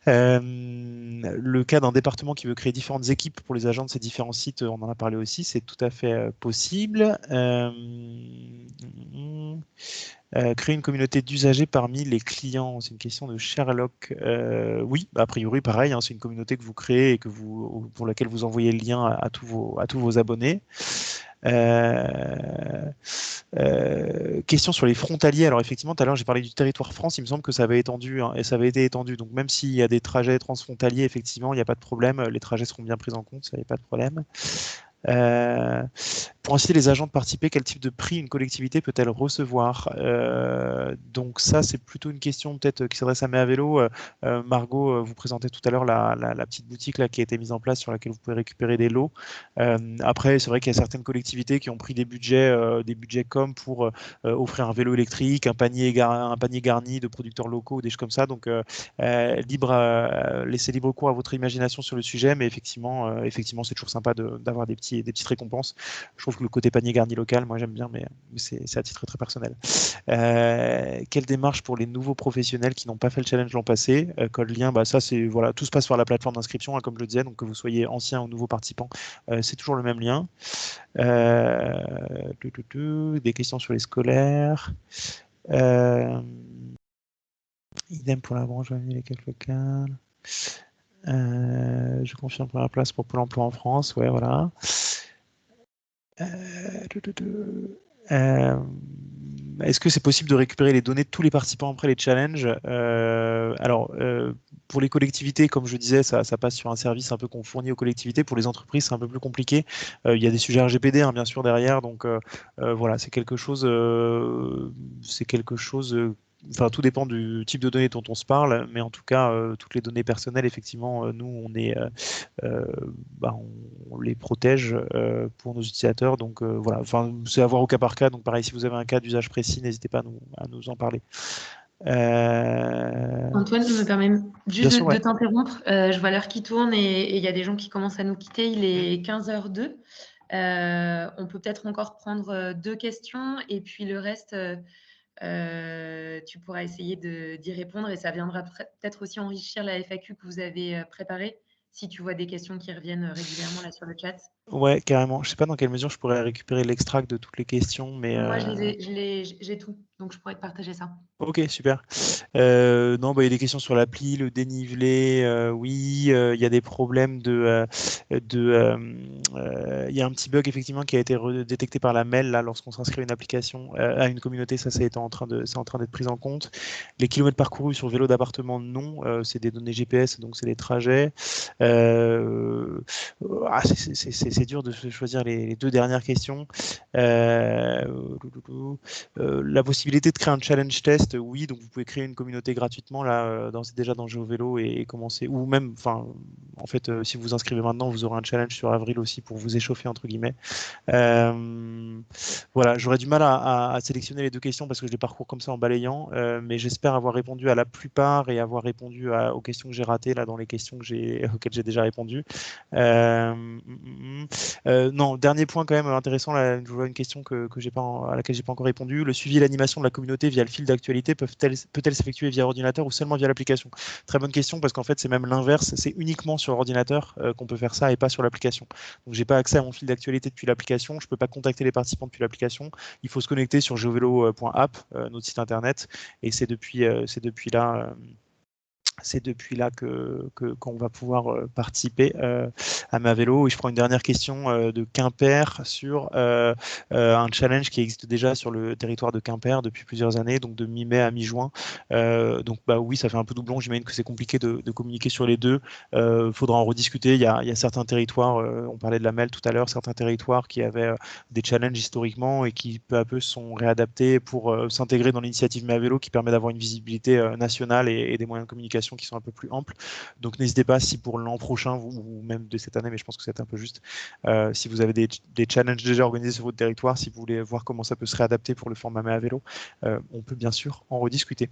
Le cas d'un département qui veut créer différentes équipes pour les agents de ces différents sites, on en a parlé aussi, c'est tout à fait possible. Créer une communauté d'usagers parmi les clients, c'est une question de Sherlock. Oui, a priori pareil, hein, c'est une communauté que vous créez et pour laquelle vous envoyez le lien à tous vos abonnés. Question sur les frontaliers. Alors effectivement, tout à l'heure j'ai parlé du territoire France. Il me semble que ça avait étendu et ça avait été étendu. Donc même s'il y a des trajets transfrontaliers, effectivement, il n'y a pas de problème. Les trajets seront bien pris en compte. Ça n'y a pas de problème. Pour inciter les agents de participer, quel type de prix une collectivité peut-elle recevoir? Donc ça, c'est plutôt une question peut-être qui s'adresse à Méa Vélo. Margot, vous présentez tout à l'heure la petite boutique là, qui a été mise en place sur laquelle vous pouvez récupérer des lots. Après, c'est vrai qu'il y a certaines collectivités qui ont pris des budgets comme pour offrir un vélo électrique, un panier garni de producteurs locaux ou des choses comme ça. Donc, laissez libre cours à votre imagination sur le sujet, mais effectivement c'est toujours sympa d'avoir des petits des petites récompenses. Je trouve que le côté panier garni local, moi j'aime bien, mais c'est à titre très personnel. Quelle démarche pour les nouveaux professionnels qui n'ont pas fait le challenge l'an passé? Code lien, bah ça c'est voilà, tout se passe par la plateforme d'inscription, hein, comme je le disais, donc que vous soyez ancien ou nouveau participant, c'est toujours le même lien. Des questions sur les scolaires. Idem pour la branche les quelques locales. Je confirme première place pour Pôle emploi en France, ouais, voilà. Est-ce que c'est possible de récupérer les données de tous les participants après les challenges? Alors, pour les collectivités, comme je disais, ça passe sur un service un peu qu'on fournit aux collectivités. Pour les entreprises, c'est un peu plus compliqué. Il y a des sujets RGPD, hein, bien sûr, derrière. Donc, voilà, c'est quelque chose. Enfin, tout dépend du type de données dont on se parle, mais en tout cas, toutes les données personnelles, effectivement, nous, euh, on les protège pour nos utilisateurs. Donc voilà, enfin, c'est à voir au cas par cas. Donc pareil, si vous avez un cas d'usage précis, n'hésitez pas à nous en parler. Antoine, je me permets Bien juste sûr, de ouais. t'interrompre. Je vois l'heure qui tourne et il y a des gens qui commencent à nous quitter. Il est 15h02. On peut peut-être encore prendre 2 questions et puis le reste, tu pourras essayer d'y répondre et ça viendra peut-être aussi enrichir la FAQ que vous avez préparée si tu vois des questions qui reviennent régulièrement là sur le chat. Ouais, carrément. Je sais pas dans quelle mesure je pourrais récupérer l'extract de toutes les questions, mais Moi, j'ai tout, donc je pourrais te partager ça. ok, super. Non, bah, il y a des questions sur l'appli, le dénivelé, oui, il y a des problèmes il y a un petit bug effectivement qui a été détecté par la mail là lorsqu'on s'inscrit à une application, à une communauté, ça c'est en train d'être pris en compte. Les kilomètres parcourus sur vélo d'appartement, non, c'est des données GPS, donc c'est des trajets. Euh, c'est dur de choisir les deux dernières questions. Euh, la possibilité de créer un challenge test, oui, donc vous pouvez créer une communauté gratuitement là, déjà dans GeoVélo et commencer, ou même, enfin, en fait, si vous vous inscrivez maintenant, vous aurez un challenge sur avril aussi pour vous échauffer entre guillemets. Voilà, j'aurais du mal à sélectionner les deux questions parce que je les parcours comme ça en balayant, mais j'espère avoir répondu à la plupart et avoir répondu aux questions que j'ai ratées là dans les questions auxquelles j'ai déjà répondu. Non, dernier point quand même intéressant, là, je vois une question que j'ai pas, à laquelle j'ai pas encore répondu. Le suivi et l'animation de la communauté via le fil d'actualité peut-elle s'effectuer via ordinateur ou seulement via l'application? Très bonne question parce qu'en fait c'est même l'inverse, c'est uniquement sur ordinateur qu'on peut faire ça et pas sur l'application. Donc j'ai pas accès à mon fil d'actualité depuis l'application, je peux pas contacter les participants depuis l'application. Il faut se connecter sur geovelo.app, notre site internet, et c'est depuis là qu'on va pouvoir participer à ma vélo. Et je prends une dernière question de Quimper sur un challenge qui existe déjà sur le territoire de Quimper depuis plusieurs années, donc de mi-mai à mi-juin. Donc bah oui, ça fait un peu doublon. J'imagine que c'est compliqué de communiquer sur les deux. Faudra en rediscuter. Il y a certains territoires, on parlait de la MEL tout à l'heure, certains territoires qui avaient des challenges historiquement et qui peu à peu sont réadaptés pour s'intégrer dans l'initiative Ma Vélo qui permet d'avoir une visibilité nationale et des moyens de communication qui sont un peu plus amples. Donc n'hésitez pas si pour l'an prochain ou même de cette année, mais je pense que c'est un peu juste, si vous avez des challenges déjà organisés sur votre territoire, si vous voulez voir comment ça peut se réadapter pour le format Ma Vélo, on peut bien sûr en rediscuter.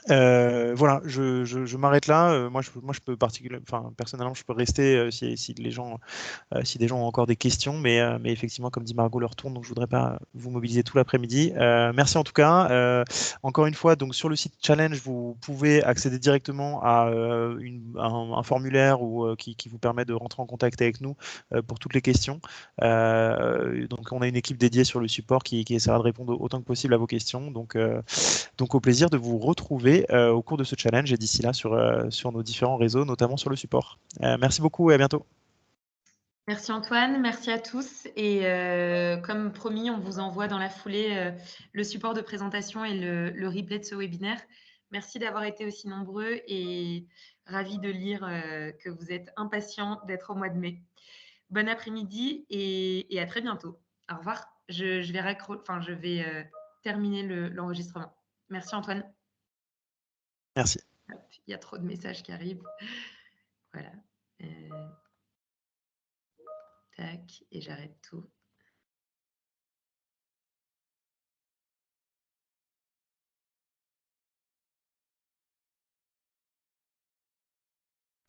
Voilà, je m'arrête là. Moi, je peux enfin, personnellement, je peux rester si si des gens ont encore des questions, mais effectivement, comme dit Margot, leur tourne, donc je voudrais pas vous mobiliser tout l'après-midi. Merci en tout cas. Encore une fois, donc sur le site Challenge, vous pouvez accéder directement à un formulaire qui vous permet de rentrer en contact avec nous pour toutes les questions. Donc on a une équipe dédiée sur le support qui essaiera de répondre autant que possible à vos questions. Donc au plaisir de vous retrouver au cours de ce challenge et d'ici là sur nos différents réseaux, notamment sur le support. Merci beaucoup et à bientôt. Merci Antoine, merci à tous. Et comme promis, on vous envoie dans la foulée le support de présentation et le replay de ce webinaire. Merci d'avoir été aussi nombreux et ravi de lire que vous êtes impatients d'être au mois de mai. Bon après-midi et à très bientôt. Au revoir. Je vais terminer l'enregistrement. Merci Antoine. Merci. Il y a trop de messages qui arrivent. Voilà. Tac, et j'arrête tout.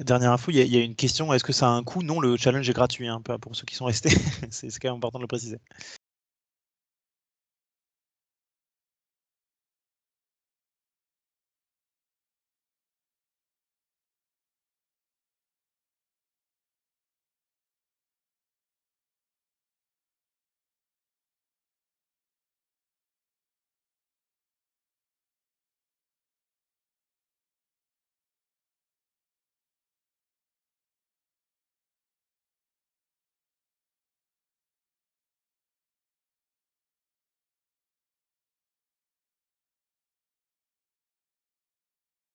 Dernière info, il y a une question, est-ce que ça a un coût? Non, le challenge est gratuit, hein, pour ceux qui sont restés. C'est quand même important de le préciser.